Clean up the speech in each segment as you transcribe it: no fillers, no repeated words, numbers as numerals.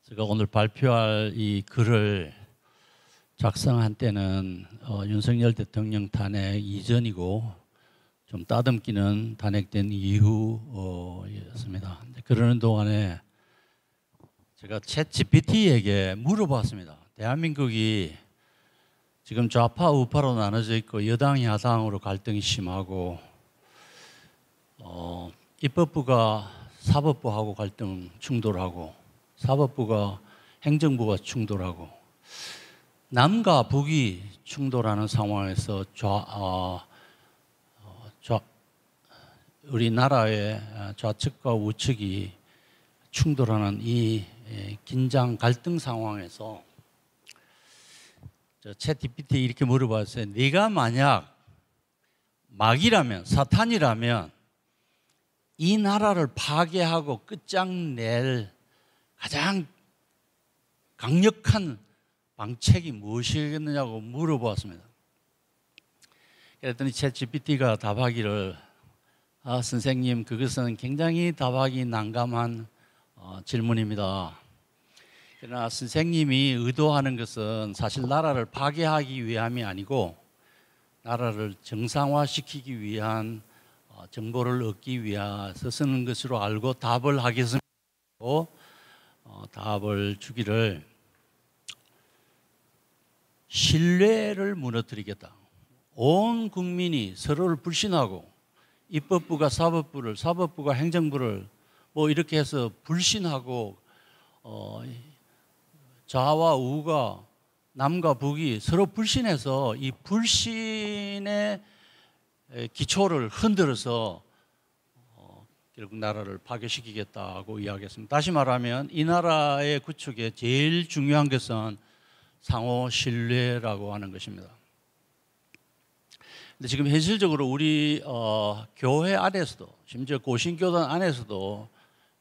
제가 오늘 발표할 이 글을 작성한 때는 윤석열 대통령 탄핵 이전이고 좀 따듬기는 탄핵된 이후였습니다. 그러는 동안에 제가 챗GPT에게 물어봤습니다. 대한민국이 지금 좌파 우파로 나눠져 있고 여당 야당으로 갈등이 심하고 입법부가 사법부하고 갈등 충돌하고 사법부가 행정부가 충돌하고 남과 북이 충돌하는 상황에서 우리나라의 좌측과 우측이 충돌하는 이 긴장 갈등 상황에서 챗GPT 이렇게 물어봤어요. 네가 만약 마귀라면 사탄이라면 이 나라를 파괴하고 끝장낼 가장 강력한 방책이 무엇이겠느냐고 물어보았습니다. 그랬더니 챗GPT가 답하기를 선생님 그것은 굉장히 답하기 난감한 질문입니다. 그러나 선생님이 의도하는 것은 사실 나라를 파괴하기 위함이 아니고 나라를 정상화시키기 위한 정보를 얻기 위해서 쓰는 것으로 알고 답을 하겠습니다. 답을 주기를 신뢰를 무너뜨리겠다. 온 국민이 서로를 불신하고 입법부가 사법부를, 사법부가 행정부를 뭐 이렇게 해서 불신하고 좌와 우가 남과 북이 서로 불신해서 이 불신의 기초를 흔들어서 결국 나라를 파괴시키겠다고 이야기했습니다. 다시 말하면 이 나라의 구축에 제일 중요한 것은 상호 신뢰라고 하는 것입니다. 근데 지금 현실적으로 우리 교회 안에서도 심지어 고신교단 안에서도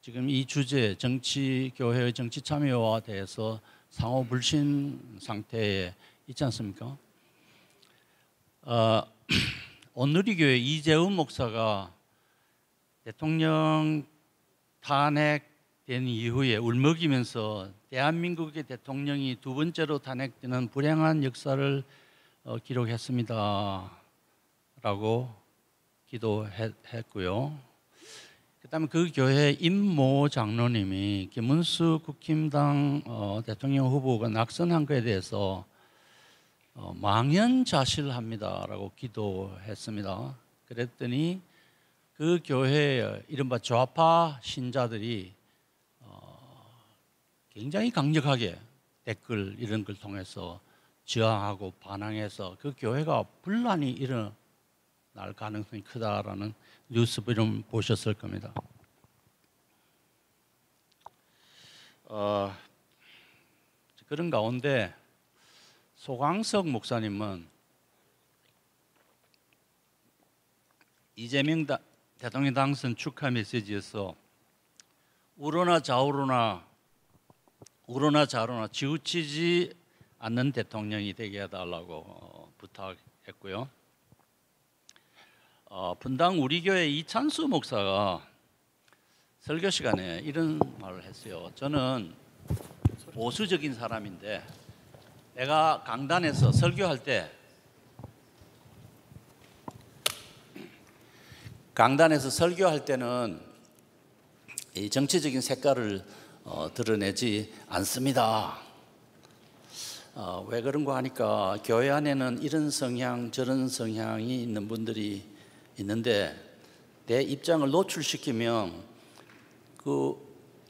지금 이 주제 정치 교회의 정치 참여와 대해서 상호 불신 상태에 있지 않습니까? 온누리교회 이재훈 목사가 대통령 탄핵된 이후에 울먹이면서 대한민국의 대통령이 두 번째로 탄핵되는 불행한 역사를 기록했습니다 라고 기도했고요. 그 다음에 그 교회 임모 장로님이 김문수 국힘당 대통령 후보가 낙선한 것에 대해서 망연자실합니다 라고 기도했습니다. 그랬더니 그 교회의 이른바 좌파 신자들이 굉장히 강력하게 댓글 이런 걸 통해서 저항하고 반항해서 그 교회가 분란이 일어날 가능성이 크다라는 뉴스 좀 보셨을 겁니다. 그런 가운데 소강석 목사님은 이재명 대통령 당선 축하 메시지에서 우로나 좌우로나 치우치지 않는 대통령이 되게 해달라고 부탁했고요. 분당 우리교회 이찬수 목사가 설교 시간에 이런 말을 했어요. 저는 보수적인 사람인데 내가 강단에서 설교할 때는 이 정치적인 색깔을 드러내지 않습니다. 왜 그런가 하니까 교회 안에는 이런 성향 저런 성향이 있는 분들이 있는데 내 입장을 노출시키면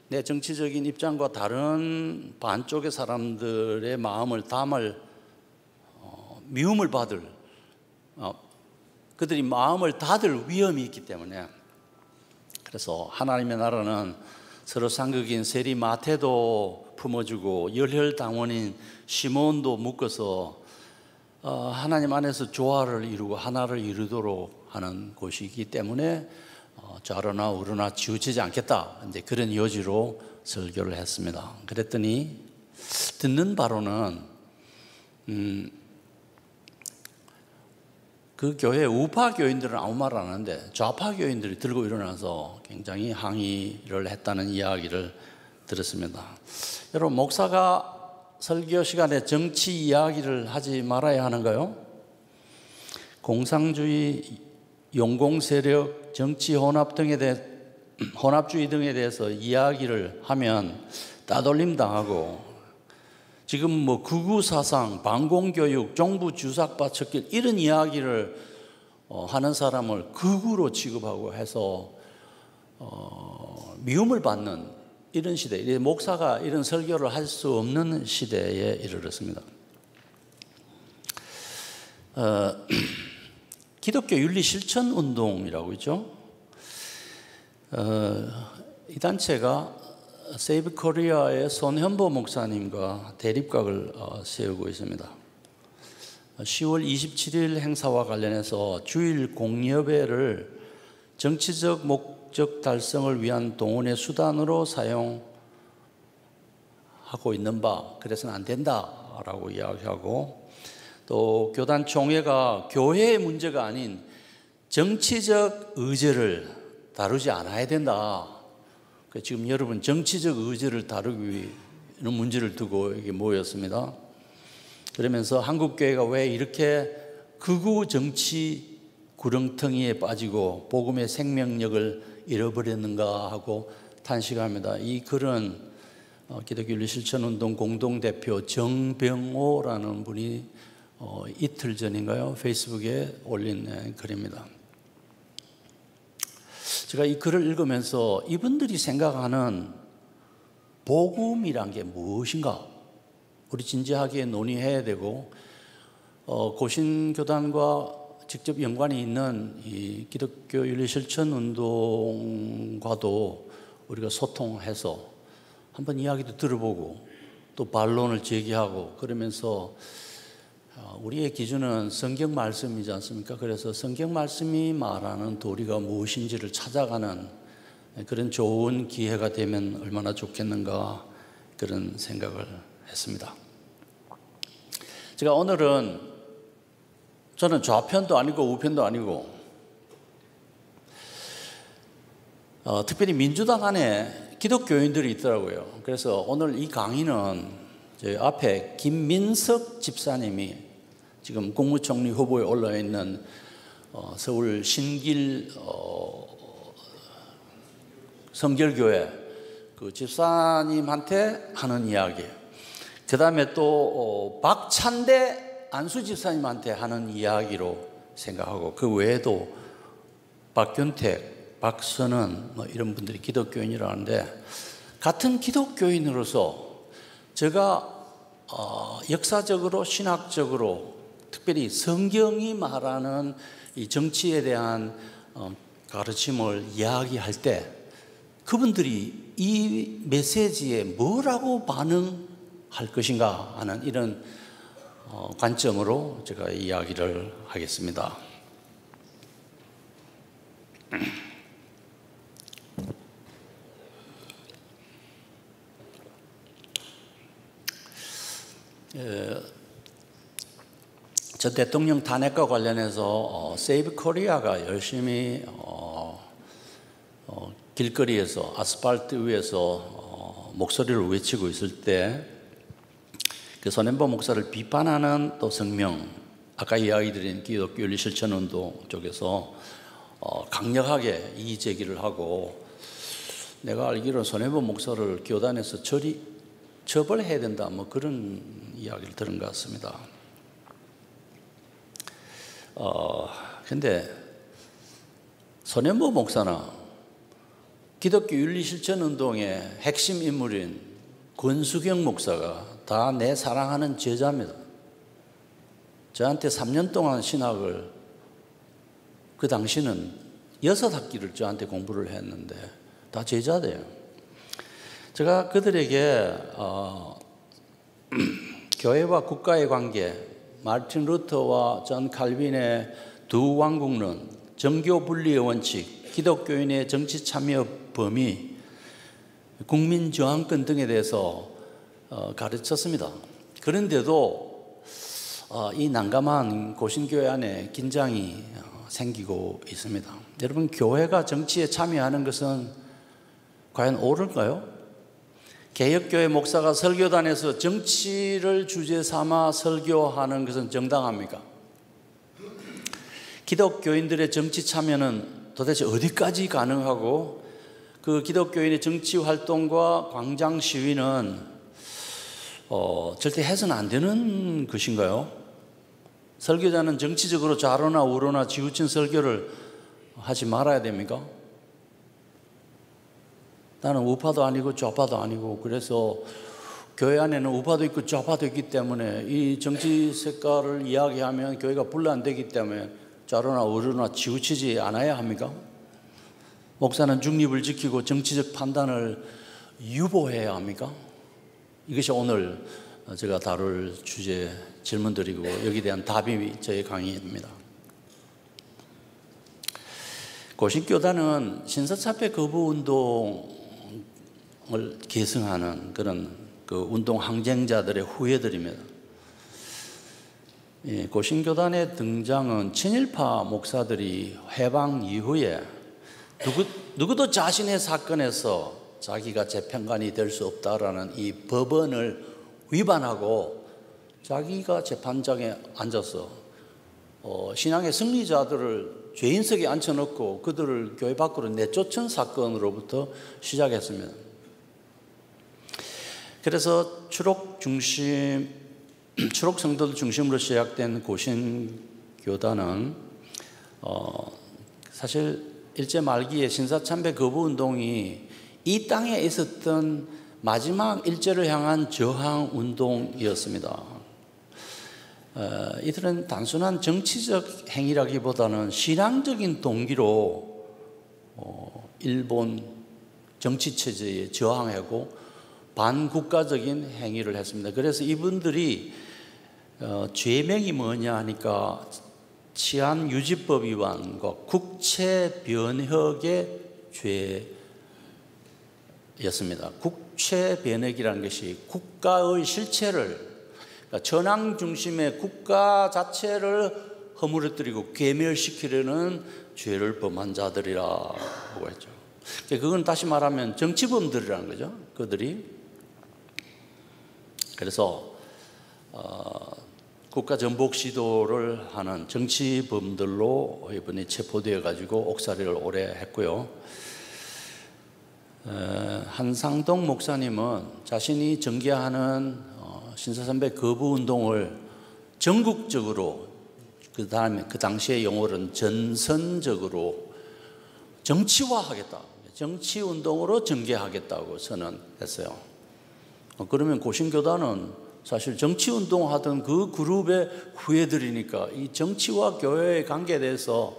내 정치적인 입장과 다른 반쪽의 사람들의 마음을 담을 미움을 받을 그들이 마음을 닫을 위험이 있기 때문에 그래서 하나님의 나라는 서로 상극인 세리 마태도 품어주고 열혈당원인 시몬도 묶어서 하나님 안에서 조화를 이루고 하나를 이루도록 하는 곳이기 때문에 좌로나 우로나 치우치지 않겠다 이제 그런 요지로 설교를 했습니다. 그랬더니 듣는 바로는 그 교회 우파 교인들은 아무 말 안 하는데 좌파 교인들이 들고 일어나서 굉장히 항의를 했다는 이야기를 들었습니다. 여러분, 목사가 설교 시간에 정치 이야기를 하지 말아야 하는가요? 공산주의, 용공세력, 정치 혼합주의 등에 대해서 이야기를 하면 따돌림 당하고, 지금 뭐 극우사상, 반공교육, 정부 주삭바 척결 이런 이야기를 하는 사람을 극우로 취급하고 해서 미움을 받는 이런 시대, 목사가 이런 설교를 할 수 없는 시대에 이르렀습니다. 기독교 윤리 실천 운동이라고 있죠. 이 단체가 세이브 코리아의 손현보 목사님과 대립각을 세우고 있습니다. 10월 27일 행사와 관련해서 주일 공여회를 정치적 목적 달성을 위한 동원의 수단으로 사용하고 있는 바, 그래서는 안 된다라고 이야기하고, 또 교단 총회가 교회의 문제가 아닌 정치적 의제를 다루지 않아야 된다. 지금 여러분 정치적 의제를 다루기 위한 문제를 두고 이게 모였습니다. 그러면서 한국교회가 왜 이렇게 극우 정치 구렁텅이에 빠지고 복음의 생명력을 잃어버렸는가 하고 탄식합니다. 이 글은 기독교 윤리 실천운동 공동대표 정병호라는 분이 이틀 전인가요? 페이스북에 올린 글입니다. 제가 이 글을 읽으면서 이분들이 생각하는 복음이란 게 무엇인가? 우리 진지하게 논의해야 되고, 고신교단과 직접 연관이 있는 이 기독교 윤리 실천 운동과도 우리가 소통해서 한번 이야기도 들어보고 또 반론을 제기하고, 그러면서 우리의 기준은 성경 말씀이지 않습니까? 그래서 성경 말씀이 말하는 도리가 무엇인지를 찾아가는 그런 좋은 기회가 되면 얼마나 좋겠는가, 그런 생각을 했습니다. 제가 오늘은 저는 좌편도 아니고 우편도 아니고 특별히 민주당 안에 기독교인들이 있더라고요. 그래서 오늘 이 강의는 저희 앞에 김민석 집사님이 지금 국무총리 후보에 올라 있는 서울 신길 성결교회 그 집사님한테 하는 이야기, 그 다음에 또 박찬대 안수 집사님한테 하는 이야기로 생각하고, 그 외에도 박균택, 박선은 뭐 이런 분들이 기독교인이라는데, 같은 기독교인으로서 제가 역사적으로 신학적으로 특별히 성경이 말하는 이 정치에 대한 가르침을 이야기할 때 그분들이 이 메시지에 뭐라고 반응할 것인가 하는 이런 관점으로 제가 이야기를 하겠습니다. 전 대통령 탄핵과 관련해서 세이브 코리아가 열심히 길거리에서 아스팔트 위에서 목소리를 외치고 있을 때 그 손현보 목사를 비판하는 또 성명, 아까 이야기 드린 기독교 윤리 실천 운동 쪽에서 강력하게 이의 제기를 하고, 내가 알기로는 손현보 목사를 교단에서 처벌해야 된다, 뭐 그런 이야기를 들은 것 같습니다. 근데 손현보 목사나 기독교 윤리 실천 운동의 핵심 인물인 권수경 목사가 다 내 사랑하는 제자입니다. 저한테 3년 동안 신학을, 그 당시는 6학기를 저한테 공부를 했는데 다 제자돼요. 제가 그들에게 교회와 국가의 관계, 마르틴 루터와 존 칼빈의 두 왕국론, 정교 분리의 원칙, 기독교인의 정치 참여 범위, 국민 저항권 등에 대해서 가르쳤습니다. 그런데도 이 난감한 고신교회 안에 긴장이 생기고 있습니다. 여러분, 교회가 정치에 참여하는 것은 과연 옳을까요? 개혁교회 목사가 설교단에서 정치를 주제 삼아 설교하는 것은 정당합니까? 기독교인들의 정치 참여는 도대체 어디까지 가능하고 그 기독교인의 정치 활동과 광장 시위는 절대 해서는 안 되는 것인가요? 설교자는 정치적으로 좌로나 우로나 지우친 설교를 하지 말아야 됩니까? 나는 우파도 아니고 좌파도 아니고 그래서 교회 안에는 우파도 있고 좌파도 있기 때문에 이 정치 색깔을 이야기하면 교회가 분란되기 때문에 좌로나 우로나 치우치지 않아야 합니까? 목사는 중립을 지키고 정치적 판단을 유보해야 합니까? 이것이 오늘 제가 다룰 주제 질문드리고 여기에 대한 답이 저의 강의입니다. 고신교단은 신사참배 거부 운동을 계승하는 그런 그 운동 항쟁자들의 후예들입니다. 고신교단의 등장은 친일파 목사들이 해방 이후에 누구도 자신의 사건에서 자기가 재판관이 될 수 없다라는 이 법원을 위반하고 자기가 재판장에 앉아서 신앙의 승리자들을 죄인석에 앉혀놓고 그들을 교회 밖으로 내쫓은 사건으로부터 시작했습니다. 그래서 추록 성도들 중심으로 시작된 고신교단은 사실 일제 말기에 신사참배 거부 운동이 이 땅에 있었던 마지막 일제를 향한 저항 운동이었습니다. 이들은 단순한 정치적 행위라기보다는 신앙적인 동기로 일본 정치 체제에 저항하고 반국가적인 행위를 했습니다. 그래서 이분들이 죄명이 뭐냐 하니까 치안유지법 위반과 국채변혁의 죄였습니다. 국채변혁이라는 것이 국가의 실체를, 그러니까 전황 중심의 국가 자체를 허물어뜨리고 괴멸시키려는 죄를 범한 자들이라고 했죠. 그건 다시 말하면 정치범들이라는 거죠. 그들이. 그래서 국가 전복 시도를 하는 정치범들로 이번에 체포되어 가지고 옥살이를 오래 했고요. 한상동 목사님은 자신이 전개하는 신사참배 거부 운동을 전국적으로, 그 당시의 용어로는 전선적으로 정치화하겠다, 정치 운동으로 전개하겠다고 선언했어요. 그러면 고신교단은 사실 정치 운동하던 그 그룹의 후예들이니까 이 정치와 교회의 관계에 대해서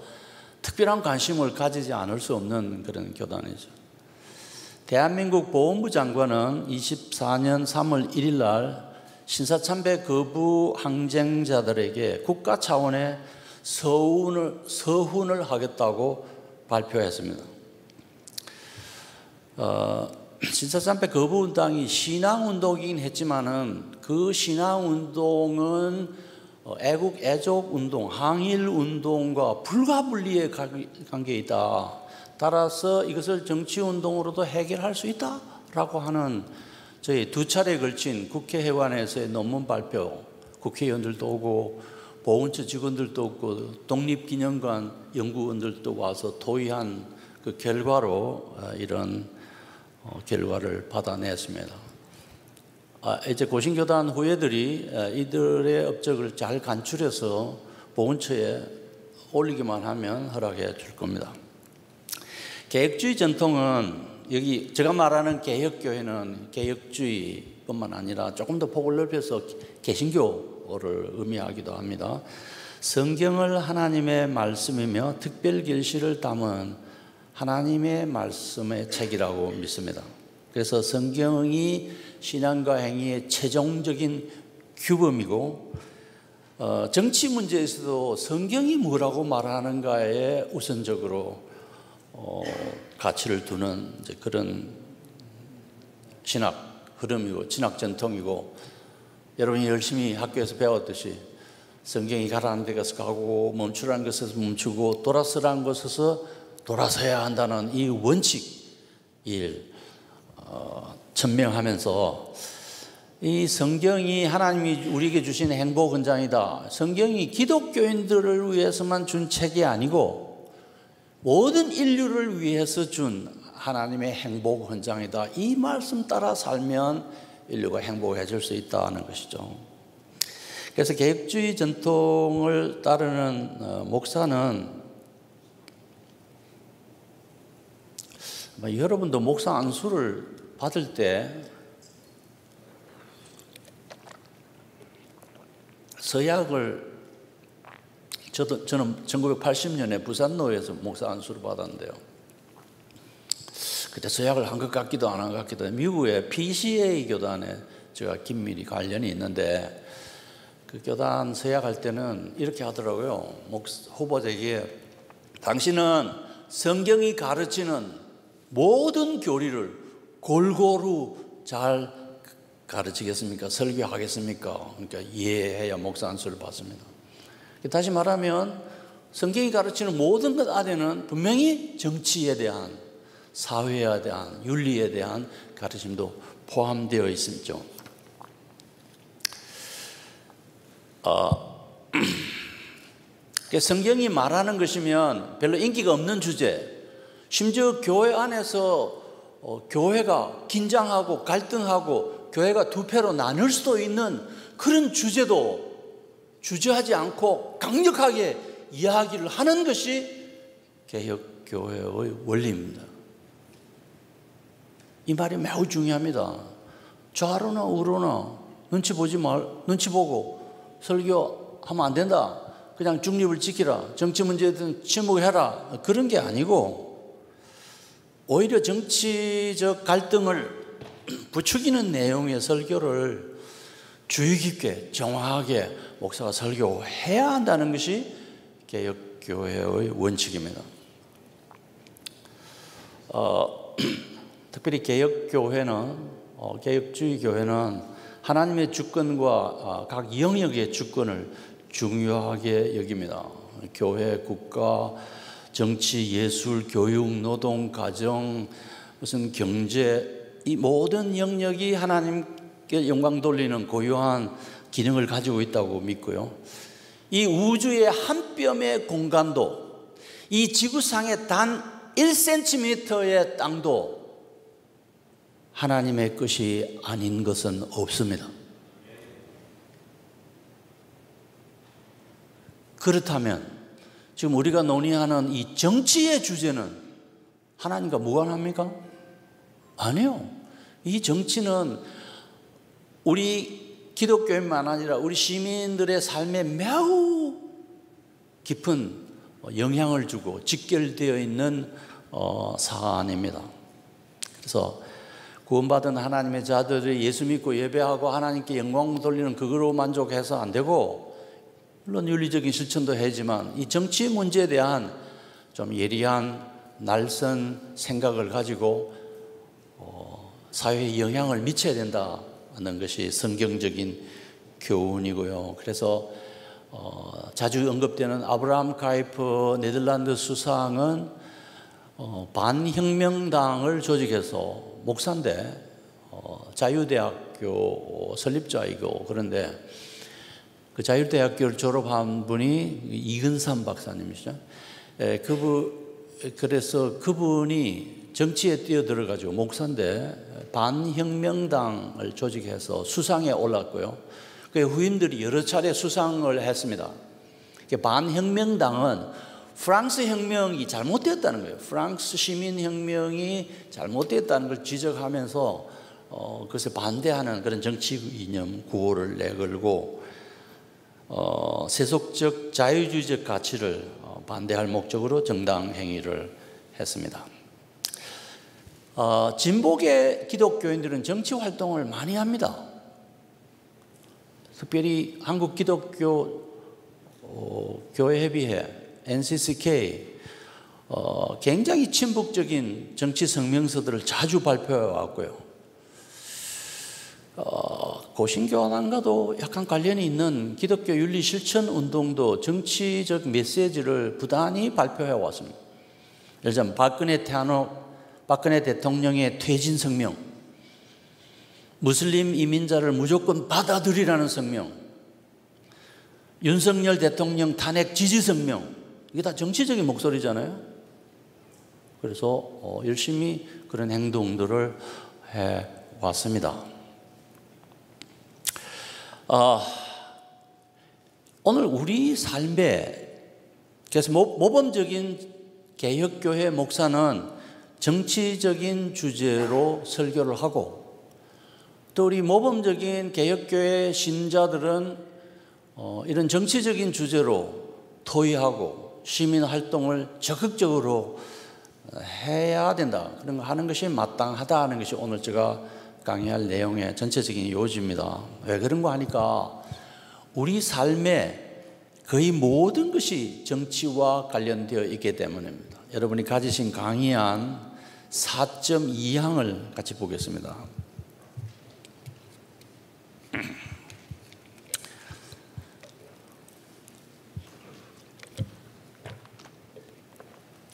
특별한 관심을 가지지 않을 수 없는 그런 교단이죠. 대한민국 보훈부 장관은 24년 3월 1일 날 신사참배 거부 항쟁자들에게 국가 차원의 서훈을 하겠다고 발표했습니다. 신사참배 거부 운동이 신앙운동이긴 했지만은 그 신앙운동은 애국 애족 운동, 항일 운동과 불가분리의 관계에 있다. 따라서 이것을 정치 운동으로도 해결할 수 있다라고 하는 저희 2차례에 걸친 국회의원에서의 논문 발표, 국회의원들도 오고 보훈처 직원들도 오고 독립기념관 연구원들도 와서 토의한 그 결과로 이런 결과를 받아냈습니다. 이제 고신교단 후예들이 이들의 업적을 잘 간추려서 보훈처에 올리기만 하면 허락해 줄 겁니다. 개혁주의 전통은, 여기 제가 말하는 개혁교회는 개혁주의뿐만 아니라 조금 더 폭을 넓혀서 개신교를 의미하기도 합니다. 성경을 하나님의 말씀이며 특별 결실을 담은 하나님의 말씀의 책이라고 믿습니다. 그래서 성경이 신앙과 행위의 최종적인 규범이고, 정치 문제에서도 성경이 뭐라고 말하는가에 우선적으로 가치를 두는 이제 그런 신학 흐름이고 신학 전통이고, 여러분이 열심히 학교에서 배웠듯이 성경이 가라는 데 가서 가고 멈추라는 것에서 멈추고 돌아서라는 것에서 돌아서야 한다는 이 원칙, 천명하면서 이 성경이 하나님이 우리에게 주신 행복 헌장이다. 성경이 기독교인들을 위해서만 준 책이 아니고 모든 인류를 위해서 준 하나님의 행복 헌장이다. 이 말씀 따라 살면 인류가 행복해질 수 있다는 것이죠. 그래서 개혁주의 전통을 따르는 목사는 여러분도 목사 안수를 받을 때 서약을 저는 1980년에 부산노회에서 목사 안수를 받았는데요. 그때 서약을 한 것 같기도 안 한 것 같기도 해요. 미국의 PCA 교단에 제가 긴밀히 관련이 있는데 그 교단 서약할 때는 이렇게 하더라고요. 후보자에게 당신은 성경이 가르치는 모든 교리를 골고루 잘 가르치겠습니까? 설교하겠습니까? 그러니까 이해해야 목사 안수를 받습니다. 다시 말하면 성경이 가르치는 모든 것 안에는 분명히 정치에 대한, 사회에 대한, 윤리에 대한 가르침도 포함되어 있습니다. 성경이 말하는 것이면 별로 인기가 없는 주제, 심지어 교회 안에서 교회가 긴장하고 갈등하고 교회가 두 패로 나눌 수도 있는 그런 주제도 주저하지 않고 강력하게 이야기를 하는 것이 개혁교회의 원리입니다. 이 말이 매우 중요합니다. 좌로나 우로나 눈치 보고 설교하면 안 된다. 그냥 중립을 지키라. 정치 문제든 침묵해라. 그런 게 아니고 오히려 정치적 갈등을 부추기는 내용의 설교를 주의 깊게 정확하게 목사가 설교해야 한다는 것이 개혁교회의 원칙입니다. 특별히 개혁교회는 개혁주의 교회는 하나님의 주권과 각 영역의 주권을 중요하게 여깁니다. 교회, 국가, 정치, 예술, 교육, 노동, 가정, 무슨 경제, 이 모든 영역이 하나님께 영광 돌리는 고유한 기능을 가지고 있다고 믿고요. 이 우주의 한 뼘의 공간도, 이 지구상의 단 1cm의 땅도 하나님의 것이 아닌 것은 없습니다. 그렇다면 지금 우리가 논의하는 이 정치의 주제는 하나님과 무관합니까? 아니요. 이 정치는 우리 기독교인만 아니라 우리 시민들의 삶에 매우 깊은 영향을 주고 직결되어 있는 사안입니다. 그래서 구원받은 하나님의 자들이 예수 믿고 예배하고 하나님께 영광 돌리는 그거로 만족해서 안 되고, 물론 윤리적인 실천도 해야지만 이 정치 문제에 대한 좀 예리한 날선 생각을 가지고 사회에 영향을 미쳐야 된다는 것이 성경적인 교훈이고요. 그래서 자주 언급되는 아브라함 카이프 네덜란드 수상은 반혁명당을 조직해서 목사인데 자유대학교 설립자이고, 그런데 그 자유대학교를 졸업한 분이 이근삼 박사님이시죠. 그래서 그분이 정치에 뛰어들어가지고 목사인데 반혁명당을 조직해서 수상에 올랐고요. 그 후임들이 여러 차례 수상을 했습니다. 반혁명당은 프랑스 혁명이 잘못됐다는 거예요. 프랑스 시민혁명이 잘못됐다는 걸 지적하면서 그것에 반대하는 그런 정치 이념 구호를 내걸고 세속적 자유주의적 가치를 반대할 목적으로 정당 행위를 했습니다. 진보계 기독교인들은 정치 활동을 많이 합니다. 특별히 한국 기독교 교회협의회 NCCK 굉장히 친북적인 정치 성명서들을 자주 발표해 왔고요. 고신교단과도 약간 관련이 있는 기독교 윤리 실천 운동도 정치적 메시지를 부단히 발표해 왔습니다. 예를 들면 박근혜 대통령의 퇴진 성명, 무슬림 이민자를 무조건 받아들이라는 성명, 윤석열 대통령 탄핵 지지 성명, 이게 다 정치적인 목소리잖아요. 그래서 열심히 그런 행동들을 해왔습니다. 오늘 우리 삶에, 그래서 모범적인 개혁교회 목사는 정치적인 주제로 설교를 하고, 또 우리 모범적인 개혁교회 신자들은 이런 정치적인 주제로 토의하고 시민활동을 적극적으로 해야 된다, 그런 거 하는 것이 마땅하다는 것이 오늘 제가 강의할 내용의 전체적인 요지입니다. 왜 그런 거 하니까 우리 삶에 거의 모든 것이 정치와 관련되어 있기 때문입니다. 여러분이 가지신 강의안 4.2항을 같이 보겠습니다.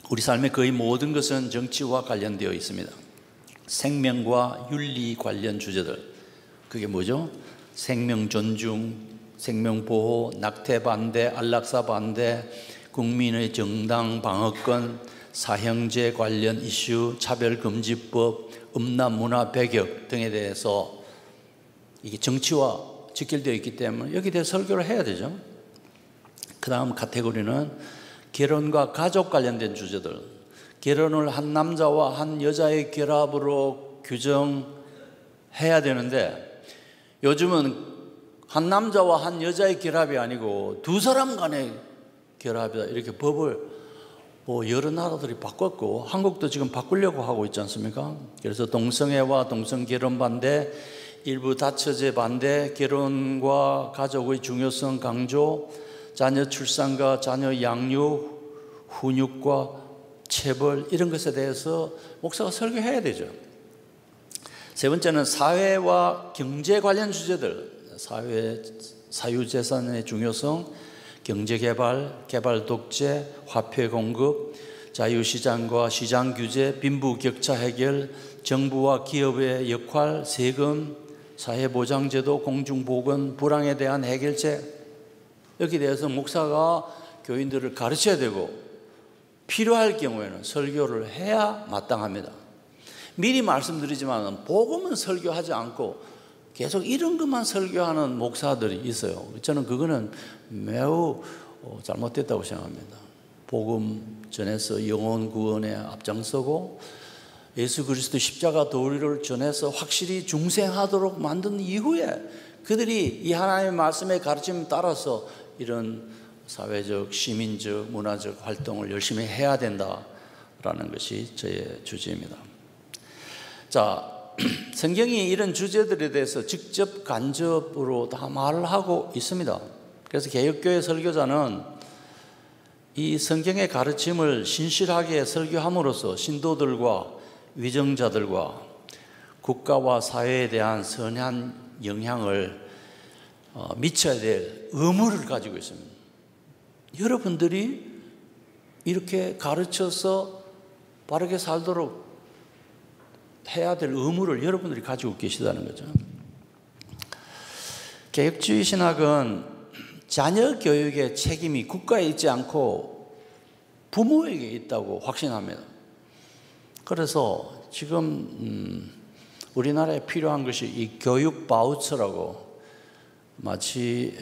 우리 삶의 거의 모든 것은 정치와 관련되어 있습니다. 생명과 윤리 관련 주제들, 그게 뭐죠? 생명 존중, 생명 보호, 낙태 반대, 안락사 반대, 국민의 정당 방어권, 사형제 관련 이슈, 차별금지법, 음란 문화 배격 등에 대해서 이게 정치와 직결되어 있기 때문에 여기에 대해서 설교를 해야 되죠. 그 다음 카테고리는 결혼과 가족 관련된 주제들, 결혼을 한 남자와 한 여자의 결합으로 규정해야 되는데 요즘은 한 남자와 한 여자의 결합이 아니고 두 사람 간의 결합이다, 이렇게 법을 여러 나라들이 바꿨고 한국도 지금 바꾸려고 하고 있지 않습니까? 그래서 동성애와 동성결혼 반대, 일부 다처제 반대, 결혼과 가족의 중요성 강조, 자녀 출산과 자녀 양육, 훈육과 체벌, 이런 것에 대해서 목사가 설교해야 되죠. 세 번째는 사회와 경제 관련 주제들, 사회, 사유재산의 중요성, 경제개발, 개발 독재, 화폐 공급, 자유시장과 시장 규제, 빈부격차 해결, 정부와 기업의 역할, 세금, 사회보장제도, 공중보건, 불황에 대한 해결책, 여기에 대해서 목사가 교인들을 가르쳐야 되고 필요할 경우에는 설교를 해야 마땅합니다. 미리 말씀드리지만 복음은 설교하지 않고 계속 이런 것만 설교하는 목사들이 있어요. 저는 그거는 매우 잘못됐다고 생각합니다. 복음 전해서 영혼 구원에 앞장서고 예수 그리스도 십자가 도리를 전해서 확실히 중생하도록 만든 이후에 그들이 이 하나님의 말씀의 가르침에 따라서 이런 사회적, 시민적, 문화적 활동을 열심히 해야 된다라는 것이 저의 주제입니다. 자, 성경이 이런 주제들에 대해서 직접 간접으로 다 말을 하고 있습니다. 그래서 개혁교회 설교자는 이 성경의 가르침을 신실하게 설교함으로써 신도들과 위정자들과 국가와 사회에 대한 선한 영향을 미쳐야 될 의무를 가지고 있습니다. 여러분들이 이렇게 가르쳐서 바르게 살도록 해야 될 의무를 여러분들이 가지고 계시다는 거죠. 개혁주의 신학은 자녀 교육의 책임이 국가에 있지 않고 부모에게 있다고 확신합니다. 그래서 지금 우리나라에 필요한 것이 이 교육 바우처라고 마치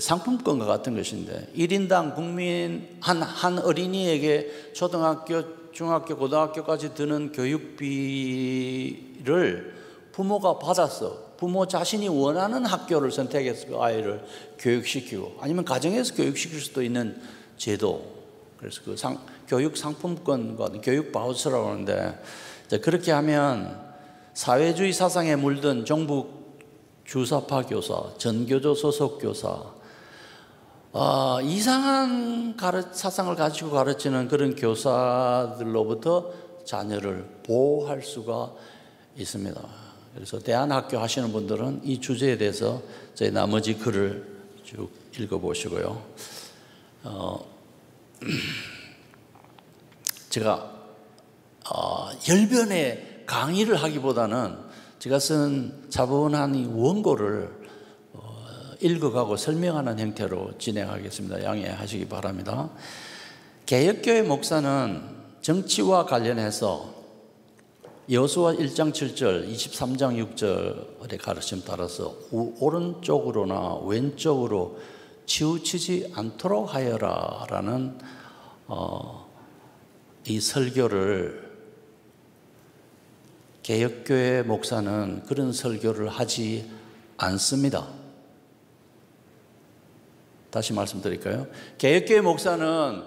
상품권과 같은 것인데 1인당 국민 한 어린이에게 초등학교, 중학교, 고등학교까지 드는 교육비를 부모가 받아서 부모 자신이 원하는 학교를 선택해서 그 아이를 교육시키고 아니면 가정에서 교육시킬 수도 있는 제도, 그래서 그 교육 상품권과 교육 바우처라고 하는데 그렇게 하면 사회주의 사상에 물든 종북 주사파 교사, 전교조 소속 교사, 이상한 사상을 가지고 가르치는 그런 교사들로부터 자녀를 보호할 수가 있습니다. 그래서 대안학교 하시는 분들은 이 주제에 대해서 저희 나머지 글을 쭉 읽어보시고요. 제가 열변의 강의를 하기보다는 제가 쓴 차분한 이 원고를 읽어가고 설명하는 형태로 진행하겠습니다. 양해하시기 바랍니다. 개혁교회 목사는 정치와 관련해서 여호수아 1장 7절, 23장 6절의 가르침 따라서 오른쪽으로나 왼쪽으로 치우치지 않도록 하여라 라는 이 설교를 개혁교회 목사는 그런 설교를 하지 않습니다. 다시 말씀드릴까요? 개혁교회 목사는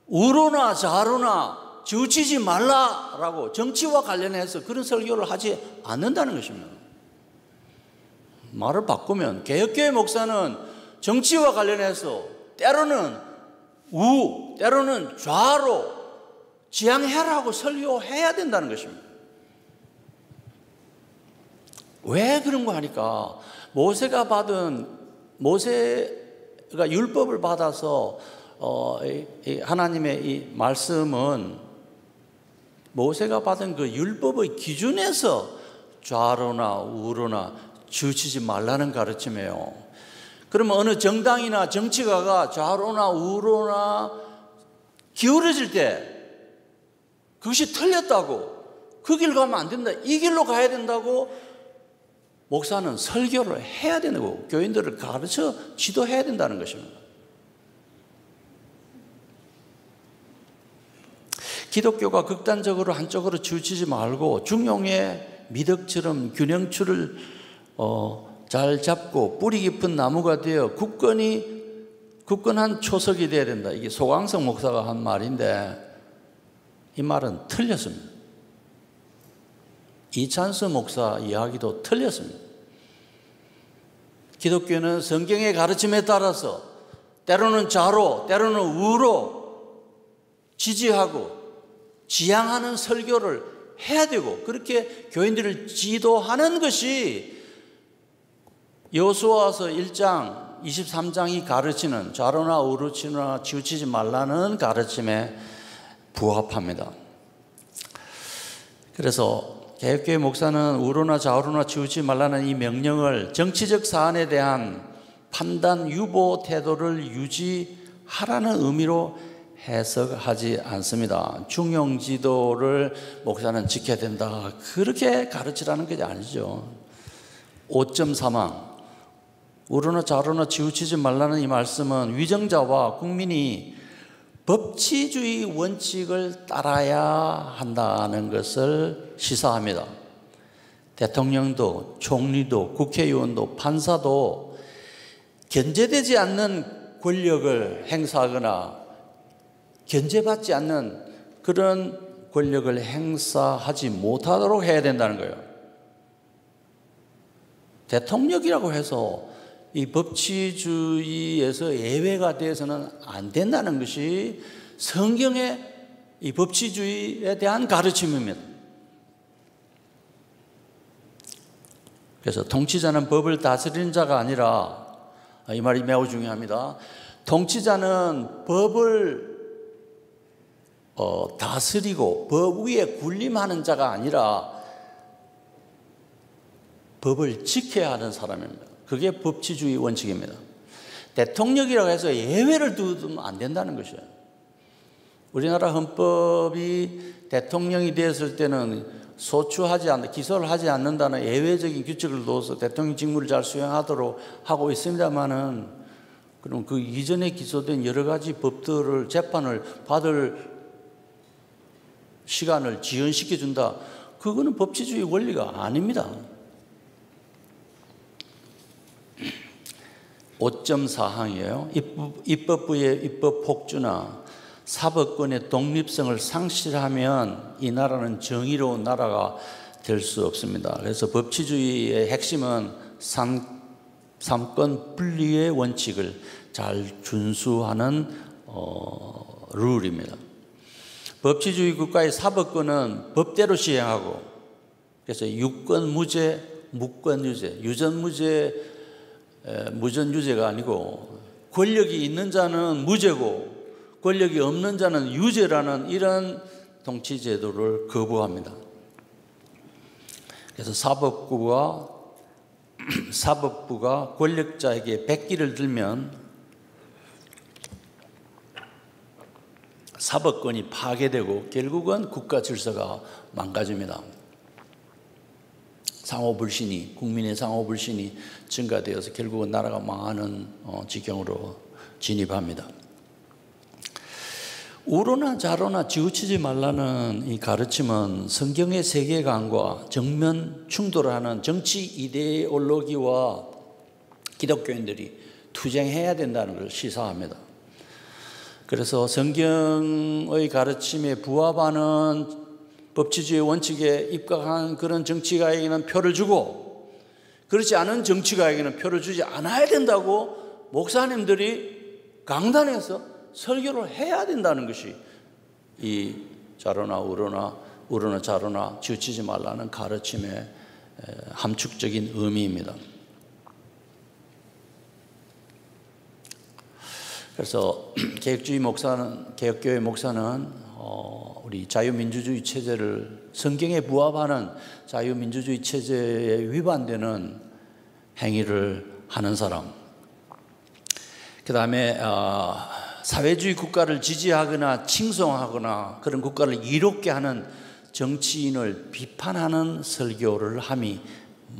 우로나 좌로나 치우치지 말라라고 정치와 관련해서 그런 설교를 하지 않는다는 것입니다. 말을 바꾸면 개혁교회 목사는 정치와 관련해서 때로는 때로는 좌로 지향해라고 설교해야 된다는 것입니다. 왜 그런가 하니까 모세가 율법을 받아서 하나님의 이 말씀은 모세가 받은 그 율법의 기준에서 좌로나 우로나 치우치지 말라는 가르침이에요. 그러면 어느 정당이나 정치가가 좌로나 우로나 기울어질 때 그것이 틀렸다고, 그 길 가면 안 된다, 이 길로 가야 된다고 목사는 설교를 해야 되고 교인들을 가르쳐 지도해야 된다는 것입니다. 기독교가 극단적으로 한쪽으로 치우치지 말고 중용의 미덕처럼 균형추를 잘 잡고 뿌리 깊은 나무가 되어 굳건한 초석이 되어야 된다. 이게 소강성 목사가 한 말인데 이 말은 틀렸습니다. 이찬수 목사 이야기도 틀렸습니다. 기독교는 성경의 가르침에 따라서 때로는 좌로 때로는 우로 지지하고 지향하는 설교를 해야 되고 그렇게 교인들을 지도하는 것이 여호수아서 1장 23장이 가르치는 좌로나 우로나 치우치지 말라는 가르침에 부합합니다. 그래서 개혁교회 목사는 우로나 좌로나 치우치지 말라는 이 명령을 정치적 사안에 대한 판단 유보 태도를 유지하라는 의미로 해석하지 않습니다. 중용 지도를 목사는 지켜야 된다, 그렇게 가르치라는 게 아니죠. 5.3항 우로나 좌로나 치우치지 말라는 이 말씀은 위정자와 국민이 법치주의 원칙을 따라야 한다는 것을 시사합니다. 대통령도 총리도 국회의원도 판사도 견제되지 않는 권력을 행사하거나 견제받지 않는 그런 권력을 행사하지 못하도록 해야 된다는 거예요. 대통령이라고 해서 이 법치주의에서 예외가 되어서는 안 된다는 것이 성경의 이 법치주의에 대한 가르침입니다. 그래서 통치자는 법을 다스리는 자가 아니라, 이 말이 매우 중요합니다. 통치자는 법을 다스리고 법 위에 군림하는 자가 아니라 법을 지켜야 하는 사람입니다. 그게 법치주의 원칙입니다. 대통령이라고 해서 예외를 두면 안 된다는 것이에요. 우리나라 헌법이 대통령이 되었을 때는 기소를 하지 않는다는 예외적인 규칙을 둬서 대통령 직무를 잘 수행하도록 하고 있습니다만은, 그럼 그 이전에 기소된 여러 가지 법들을 재판을 받을 시간을 지연시켜 준다, 그거는 법치주의 원리가 아닙니다. 5.4항이에요. 입법부의 입법 폭주나 사법권의 독립성을 상실하면 이 나라는 정의로운 나라가 될 수 없습니다. 그래서 법치주의의 핵심은 삼권 분리의 원칙을 잘 준수하는 룰입니다. 법치주의 국가의 사법권은 법대로 시행하고, 그래서 유권 무죄, 무권 유죄, 무전 유죄가 아니고 권력이 있는 자는 무죄고 권력이 없는 자는 유죄라는 이런 통치 제도를 거부합니다. 그래서 사법부가 권력자에게 백기를 들면 사법권이 파괴되고 결국은 국가 질서가 망가집니다. 상호불신이, 국민의 상호불신이 증가되어서 결국은 나라가 망하는 지경으로 진입합니다. 우로나 좌로나 치우치지 말라는 이 가르침은 성경의 세계관과 정면 충돌하는 정치 이데올로기와 기독교인들이 투쟁해야 된다는 걸 시사합니다. 그래서 성경의 가르침에 부합하는 법치주의 원칙에 입각한 그런 정치가에게는 표를 주고, 그렇지 않은 정치가에게는 표를 주지 않아야 된다고 목사님들이 강단에서 설교를 해야 된다는 것이 이 좌로나 우로나 좌로나 치우치지 말라는 가르침의 함축적인 의미입니다. 그래서 개혁교회 목사는 우리 자유민주주의 체제를, 성경에 부합하는 자유민주주의 체제에 위반되는 행위를 하는 사람, 그 다음에 사회주의 국가를 지지하거나 칭송하거나 그런 국가를 이롭게 하는 정치인을 비판하는 설교를 함이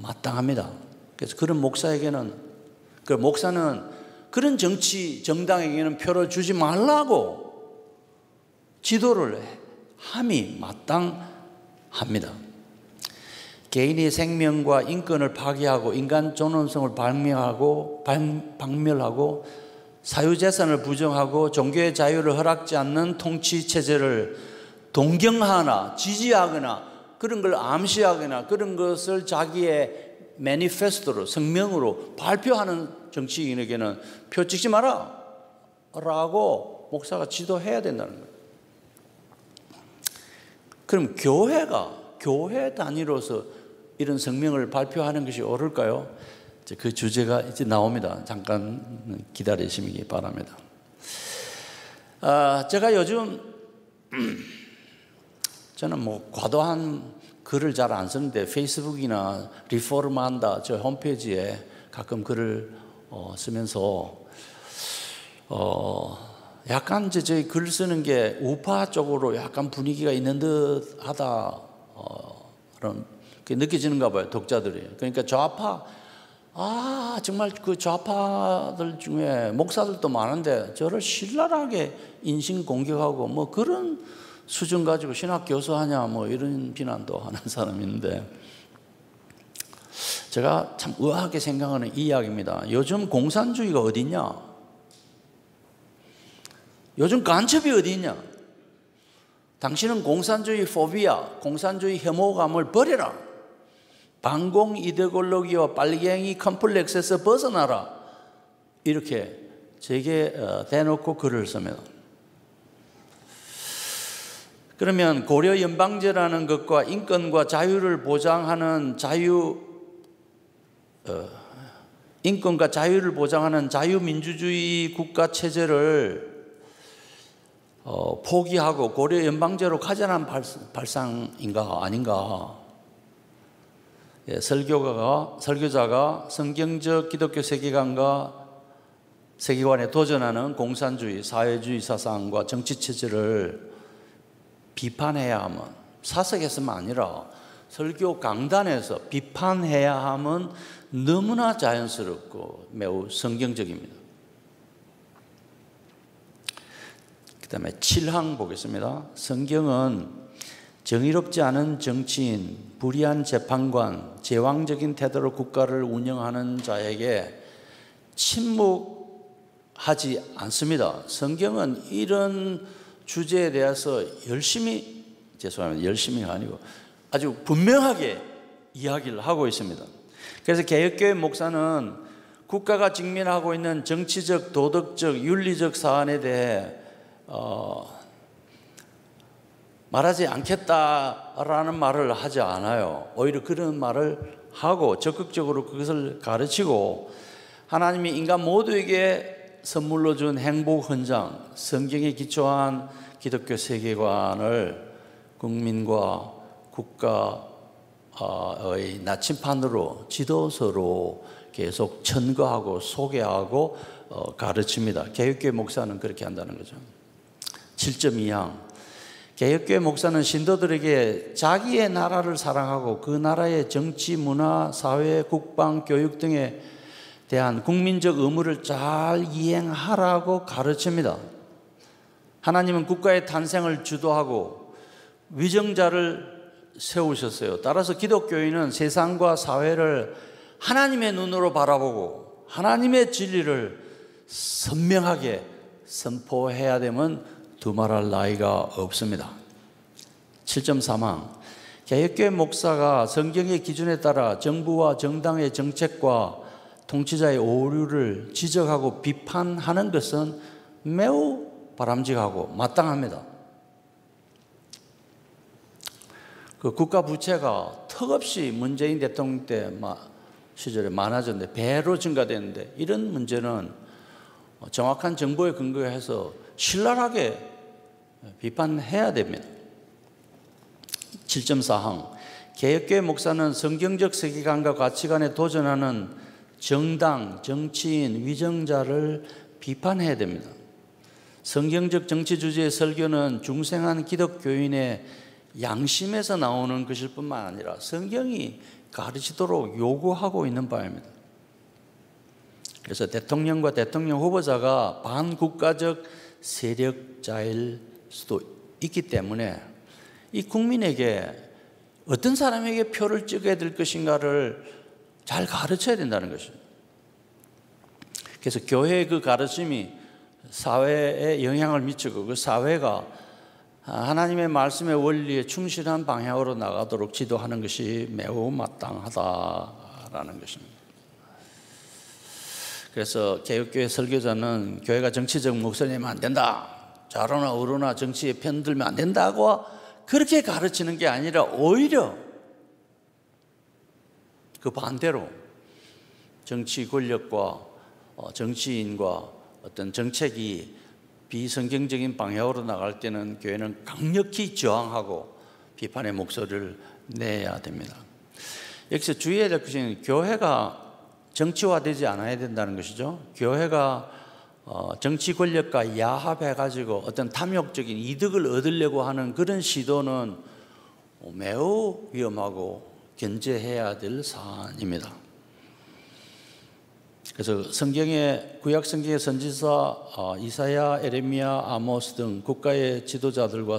마땅합니다. 그래서 그런 목사에게는, 그 목사는 그런 정당에게는 표를 주지 말라고 지도를 함이 마땅합니다. 개인의 생명과 인권을 파괴하고 인간 존엄성을 박멸하고 사유재산을 부정하고 종교의 자유를 허락지 않는 통치체제를 동경하거나 지지하거나 그런 걸 암시하거나 그런 것을 자기의 매니페스토로, 성명으로 발표하는 정치인에게는 표 찍지 마라 라고 목사가 지도해야 된다는 거예요. 그럼 교회 단위로서 이런 성명을 발표하는 것이 옳을까요? 그 주제가 이제 나옵니다. 잠깐 기다리시기 바랍니다. 제가 요즘 저는 과도한 글을 잘 안 쓰는데 페이스북이나 리포르만다 저 홈페이지에 가끔 글을 쓰면서 약간 이제 저희 글 쓰는 게 우파 쪽으로 약간 분위기가 있는 듯하다 그런 게 느껴지는가 봐요, 독자들이. 그러니까 좌파, 정말 그 좌파들 중에 목사들도 많은데 저를 신랄하게 인신 공격하고 뭐 그런 수준 가지고 신학 교수하냐 뭐 이런 비난도 하는 사람이 있는데, 제가 참 의아하게 생각하는 이야기입니다. 요즘 공산주의가 어디 있냐? 요즘 간첩이 어디 있냐? 당신은 공산주의 포비아, 공산주의 혐오감을 버려라. 반공 이데올로기와 빨갱이 컴플렉스에서 벗어나라. 이렇게 제게 대놓고 글을 씁니다. 그러면 고려 연방제라는 것과 인권과 자유를 보장하는 인권과 자유를 보장하는 자유민주주의 국가 체제를 포기하고 고려 연방제로 가자는 발상인가 아닌가? 설교자가 성경적 기독교 세계관에 도전하는 공산주의, 사회주의 사상과 정치 체제를 비판해야 하면, 사석에서만 아니라 설교 강단에서 비판해야 함은 너무나 자연스럽고 매우 성경적입니다. 그 다음에 7항 보겠습니다. 성경은 정의롭지 않은 정치인, 불의한 재판관, 제왕적인 태도로 국가를 운영하는 자에게 침묵하지 않습니다. 성경은 이런 주제에 대해서 열심히가 아니고 아주 분명하게 이야기를 하고 있습니다. 그래서 개혁교회 목사는 국가가 직면하고 있는 정치적, 도덕적, 윤리적 사안에 대해 말하지 않겠다라는 말을 하지 않아요. 오히려 그런 말을 하고 적극적으로 그것을 가르치고, 하나님이 인간 모두에게 선물로 준 행복 헌장, 성경에 기초한 기독교 세계관을 국민과 국가 나침판으로 지도서로 계속 천거하고 소개하고 가르칩니다. 개혁교회 목사는 그렇게 한다는 거죠. 7.2항 개혁교회 목사는 신도들에게 자기의 나라를 사랑하고 그 나라의 정치, 문화, 사회, 국방, 교육 등에 대한 국민적 의무를 잘 이행하라고 가르칩니다. 하나님은 국가의 탄생을 주도하고 위정자를 세우셨어요. 따라서 기독교인은 세상과 사회를 하나님의 눈으로 바라보고 하나님의 진리를 선명하게 선포해야 되면 두말할 나위가 없습니다. 7.3항 개혁교회 목사가 성경의 기준에 따라 정부와 정당의 정책과 통치자의 오류를 지적하고 비판하는 것은 매우 바람직하고 마땅합니다. 그 국가 부채가 턱없이 문재인 대통령 때 시절에 많아졌는데 배로 증가됐는데 이런 문제는 정확한 정보에 근거해서 신랄하게 비판해야 됩니다. 7.4항 개혁교회 목사는 성경적 세계관과 가치관에 도전하는 정당, 정치인, 위정자를 비판해야 됩니다. 성경적 정치 주제의 설교는 중생한 기독교인의 양심에서 나오는 것일 뿐만 아니라 성경이 가르치도록 요구하고 있는 바입니다. 그래서 대통령과 대통령 후보자가 반국가적 세력자일 수도 있기 때문에 이 국민에게 어떤 사람에게 표를 찍어야 될 것인가를 잘 가르쳐야 된다는 것입니다. 그래서 교회의 그 가르침이 사회에 영향을 미치고 그 사회가 하나님의 말씀의 원리에 충실한 방향으로 나가도록 지도하는 것이 매우 마땅하다라는 것입니다. 그래서 개혁교회 설교자는 교회가 정치적 목소리면 안 된다, 좌로나 우로나 정치에 편들면 안 된다고 그렇게 가르치는 게 아니라 오히려 그 반대로 정치 권력과 정치인과 어떤 정책이 비성경적인 방향으로 나갈 때는 교회는 강력히 저항하고 비판의 목소리를 내야 됩니다. 여기서 주의해야 될 것은 교회가 정치화되지 않아야 된다는 것이죠. 교회가 정치 권력과 야합해가지고 어떤 탐욕적인 이득을 얻으려고 하는 그런 시도는 매우 위험하고 견제해야 될 사안입니다. 그래서 구약 성경의 선지자 이사야, 에레미야, 아모스 등 국가의 지도자들과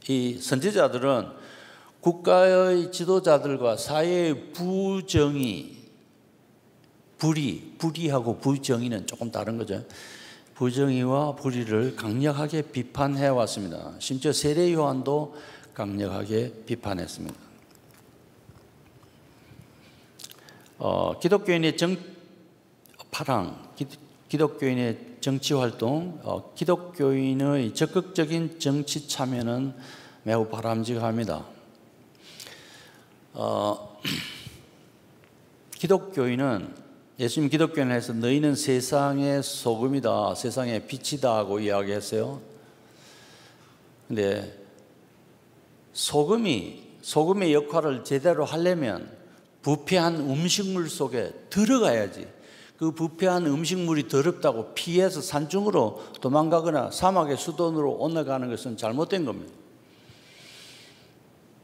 이 선지자들은 국가의 지도자들과 사회의 불의하고 부정의는 조금 다른 거죠. 부정의와 불의를 강력하게 비판해 왔습니다. 심지어 세례 요한도 강력하게 비판했습니다. 기독교인의 기독교인의 정치활동, 기독교인의 적극적인 정치 참여는 매우 바람직합니다. 예수님 기독교인에서 너희는 세상의 소금이다, 세상의 빛이다 하고 이야기했어요. 근데 소금의 역할을 제대로 하려면 부패한 음식물 속에 들어가야지. 그 부패한 음식물이 더럽다고 피해서 산중으로 도망가거나 사막의 수도원으로 올라가는 것은 잘못된 겁니다.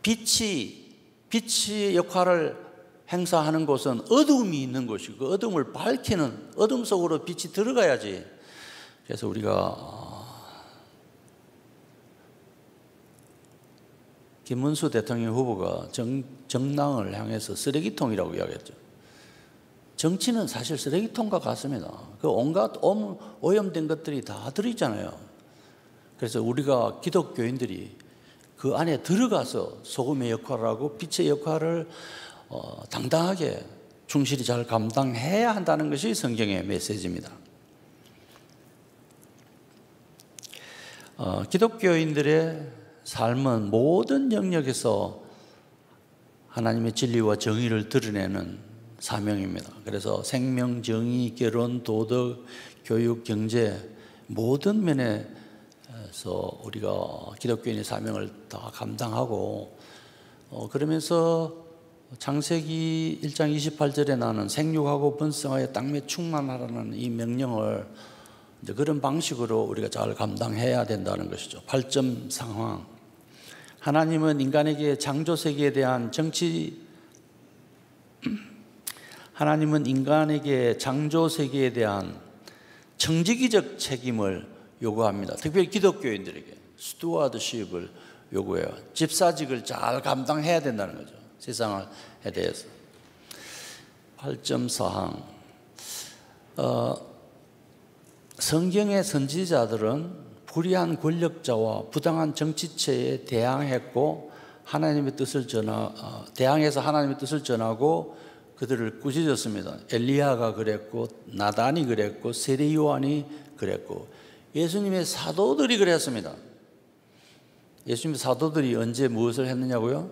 빛이 역할을 행사하는 곳은 어둠이 있는 곳이고 그 어둠을 밝히는 어둠 속으로 빛이 들어가야지. 그래서 우리가 김문수 대통령 후보가 정당을 향해서 쓰레기통이라고 이야기했죠. 정치는 사실 쓰레기통과 같습니다. 그 온갖 오염된 것들이 다 들어있잖아요. 그래서 우리가 기독교인들이 그 안에 들어가서 소금의 역할을 하고 빛의 역할을 당당하게 충실히 잘 감당해야 한다는 것이 성경의 메시지입니다. 기독교인들의 삶은 모든 영역에서 하나님의 진리와 정의를 드러내는 사명입니다. 그래서 생명, 정의, 결혼, 도덕, 교육, 경제 모든 면에 그래서 우리가 기독교인의 사명을 다 감당하고 그러면서 창세기 1장 28절에 나오는 생육하고 번성하여 땅에 충만하라는 이 명령을 이제 그런 방식으로 우리가 잘 감당해야 된다는 것이죠. 8점 상황. 하나님은 인간에게 창조 세계에 대한 하나님은 인간에게 창조 세계에 대한 청지기적 책임을 요구합니다. 특별히 기독교인들에게 스튜어드십을 요구해요. 집사직을 잘 감당해야 된다는 거죠. 세상에 대해서. 8점 사항. 성경의 선지자들은 불의한 권력자와 부당한 정치체에 대항해서 하나님의 뜻을 전하고 그들을 꾸짖었습니다. 엘리야가 그랬고, 나단이 그랬고, 세례 요한이 그랬고, 예수님의 사도들이 그랬습니다. 예수님의 사도들이 언제 무엇을 했느냐고요?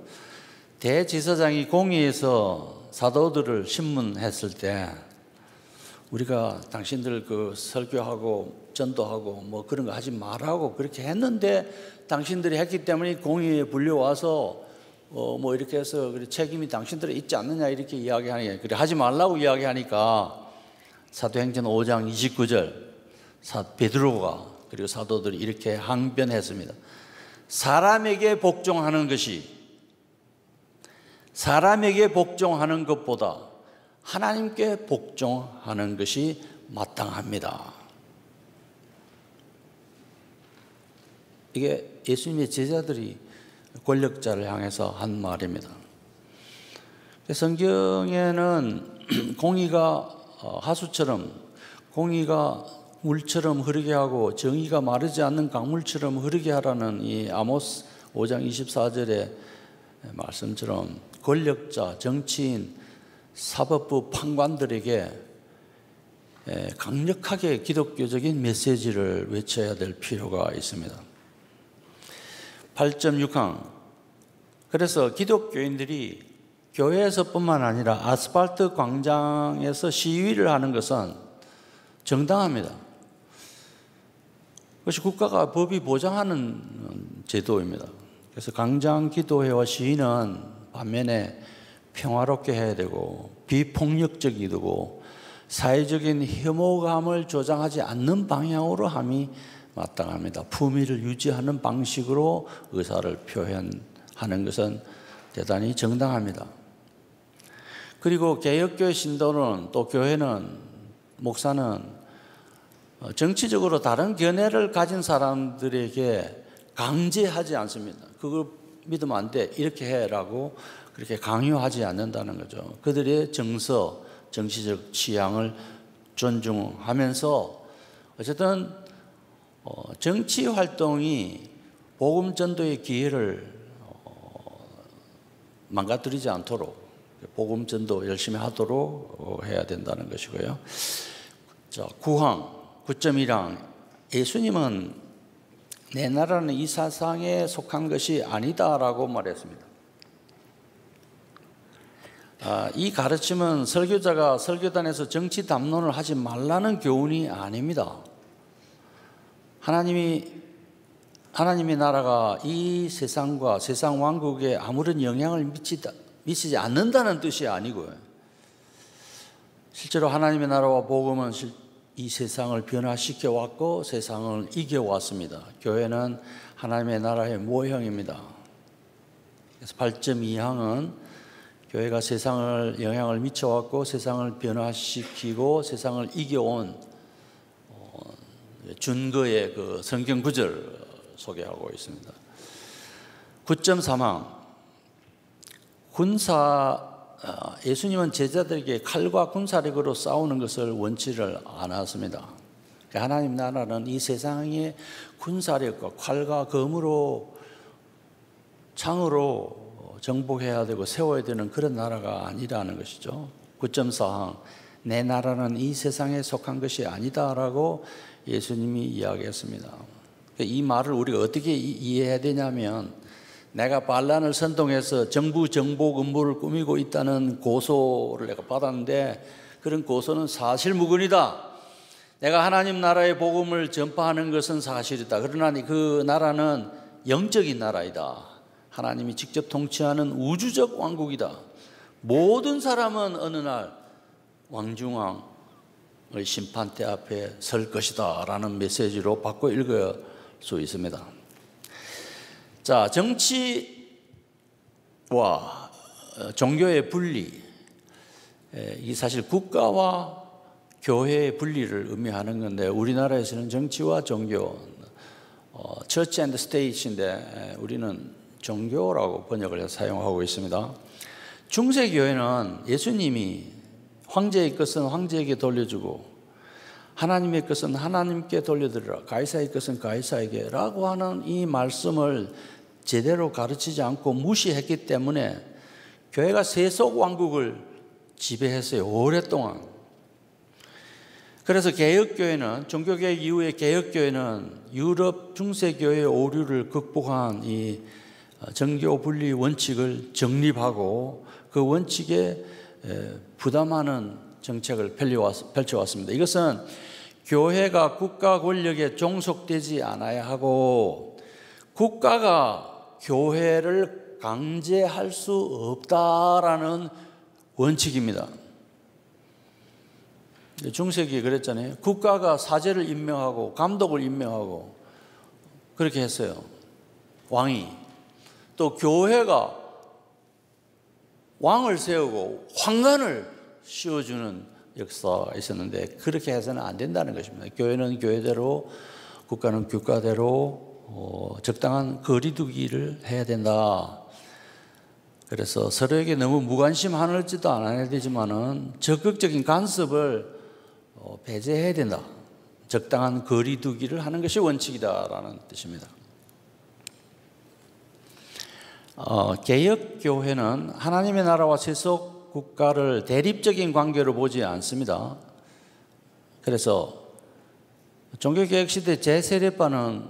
대제사장이 공의에서 사도들을 신문했을 때 우리가 당신들 그 설교하고 전도하고 뭐 그런 거 하지 말라고 그렇게 했는데 당신들이 했기 때문에 공의에 불려와서 뭐 이렇게 해서 책임이 당신들에 있지 않느냐 이렇게 이야기하니까 그래 하지 말라고 이야기하니까 사도행전 5장 29절 베드로가 그리고 사도들이 이렇게 항변했습니다. 사람에게 복종하는 것보다 하나님께 복종하는 것이 마땅합니다. 이게 예수님의 제자들이 권력자를 향해서 한 말입니다. 성경에는 공의가 하수처럼, 공의가 물처럼 흐르게 하고 정의가 마르지 않는 강물처럼 흐르게 하라는 이 아모스 5장 24절의 말씀처럼 권력자, 정치인, 사법부 판관들에게 강력하게 기독교적인 메시지를 외쳐야 될 필요가 있습니다. 8.6항. 그래서 기독교인들이 교회에서뿐만 아니라 아스팔트 광장에서 시위를 하는 것은 정당합니다. 그것이 국가가 법이 보장하는 제도입니다. 그래서 광장 기도회와 시위는 반면에 평화롭게 해야 되고 비폭력적이고 사회적인 혐오감을 조장하지 않는 방향으로 함이 마땅합니다. 품위를 유지하는 방식으로 의사를 표현하는 것은 대단히 정당합니다. 그리고 개혁교회 신도는 또 교회는 목사는 정치적으로 다른 견해를 가진 사람들에게 강제하지 않습니다. 그걸 믿으면 안 돼 이렇게 해라고 그렇게 강요하지 않는다는 거죠. 그들의 정치적 취향을 존중하면서 어쨌든 정치 활동이 복음 전도의 기회를 망가뜨리지 않도록 복음 전도 열심히 하도록 해야 된다는 것이고요. 자, 9.1항. 예수님은 내 나라는 이 세상에 속한 것이 아니다라고 말했습니다. 이 가르침은 설교자가 설교단에서 정치 담론을 하지 말라는 교훈이 아닙니다. 하나님의 나라가 이 세상과 세상 왕국에 아무런 영향을 미치지 않는다는 뜻이 아니고요. 실제로 하나님의 나라와 복음은 이 세상을 변화시켜 왔고 세상을 이겨왔습니다. 교회는 하나님의 나라의 모형입니다. 그래서 8.2항은 교회가 세상을 영향을 미쳐왔고 세상을 변화시키고 세상을 이겨온 준거의 그 성경 구절 소개하고 있습니다. 9.3항. 예수님은 제자들에게 칼과 군사력으로 싸우는 것을 원치를 않았습니다. 하나님 나라는 이 세상의 군사력과 칼과 검으로 창으로 정복해야 되고 세워야 되는 그런 나라가 아니라는 것이죠. 9.4항. 내 나라는 이 세상에 속한 것이 아니다라고 예수님이 이야기했습니다. 이 말을 우리가 어떻게 이해해야 되냐면 내가 반란을 선동해서 정부 정복 음모를 꾸미고 있다는 고소를 내가 받았는데 그런 고소는 사실무근이다. 내가 하나님 나라의 복음을 전파하는 것은 사실이다. 그러나 그 나라는 영적인 나라이다. 하나님이 직접 통치하는 우주적 왕국이다. 모든 사람은 어느 날 왕중왕의 심판대 앞에 설 것이다 라는 메시지로 바꿔 읽을 수 있습니다. 자, 정치와 종교의 분리, 이 사실 국가와 교회의 분리를 의미하는 건데, 우리나라에서는 정치와 종교, Church and State인데 우리는 종교라고 번역을 해서 사용하고 있습니다. 중세교회는 예수님이 황제의 것은 황제에게 돌려주고 하나님의 것은 하나님께 돌려드리라, 가이사의 것은 가이사에게 라고 하는 이 말씀을 제대로 가르치지 않고 무시했기 때문에 교회가 세속 왕국을 지배했어요, 오랫동안. 그래서 개혁교회는, 종교개혁 이후의 개혁교회는 유럽 중세교회의 오류를 극복한 이 정교 분리 원칙을 정립하고 그 원칙에 부담하는 정책을 펼쳐왔습니다. 이것은 교회가 국가 권력에 종속되지 않아야 하고 국가가 교회를 강제할 수 없다라는 원칙입니다. 중세기에 그랬잖아요. 국가가 사제를 임명하고 감독을 임명하고 그렇게 했어요, 왕이. 또 교회가 왕을 세우고 황관을 씌워주는 역사가 있었는데 그렇게 해서는 안 된다는 것입니다. 교회는 교회대로, 국가는 국가대로 적당한 거리두기를 해야 된다. 그래서 서로에게 너무 무관심하지도 않아야 되지만은 적극적인 간섭을 배제해야 된다. 적당한 거리두기를 하는 것이 원칙이다라는 뜻입니다. 개혁교회는 하나님의 나라와 세속 국가를 대립적인 관계로 보지 않습니다. 그래서 종교개혁 시대 제세례파는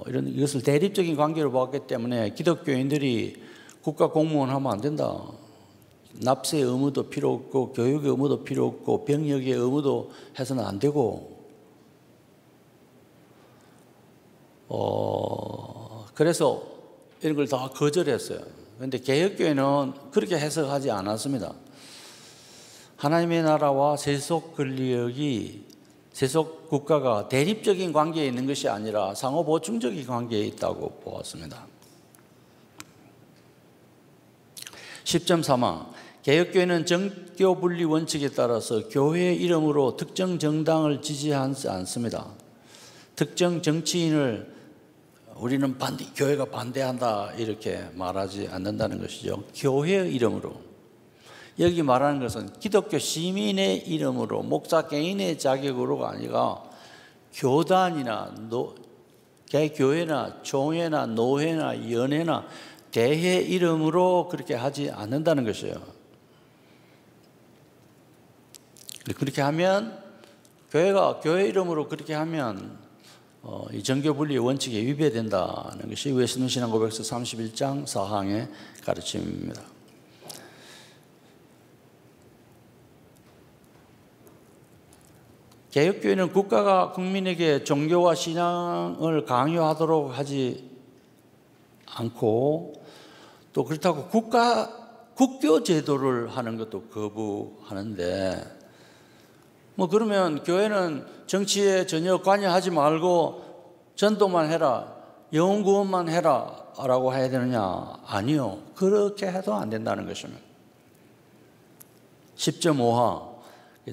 이것을 대립적인 관계로 보았기 때문에 기독교인들이 국가 공무원 하면 안 된다, 납세 의무도 필요 없고 교육의 의무도 필요 없고 병역의 의무도 해서는 안 되고, 그래서 이런 걸 다 거절했어요. 그런데 개혁교회는 그렇게 해석하지 않았습니다. 하나님의 나라와 세속 권력이, 세속 국가가 대립적인 관계에 있는 것이 아니라 상호 보충적인 관계에 있다고 보았습니다. 10.3화 개혁교회는 정교 분리 원칙에 따라서 교회의 이름으로 특정 정당을 지지하지 않습니다. 특정 정치인을 우리는 교회가 반대한다 이렇게 말하지 않는다는 것이죠. 교회의 이름으로. 여기 말하는 것은 기독교 시민의 이름으로, 목사 개인의 자격으로가 아니라 교단이나 교회나 총회나 노회나 연회나 대회 이름으로 그렇게 하지 않는다는 것이에요. 그렇게 하면, 교회가 교회 이름으로 그렇게 하면 이 정교분리의 원칙에 위배된다는 것이 웨스트민스터 신앙고백서 31장 4항의 가르침입니다. 개혁교회는 국가가 국민에게 종교와 신앙을 강요하도록 하지 않고, 또 그렇다고 국교 제도를 하는 것도 거부하는데, 그러면 교회는 정치에 전혀 관여하지 말고 전도만 해라, 영혼구원만 해라 라고 해야 되느냐? 아니요, 그렇게 해도 안 된다는 것입니다. 10.5화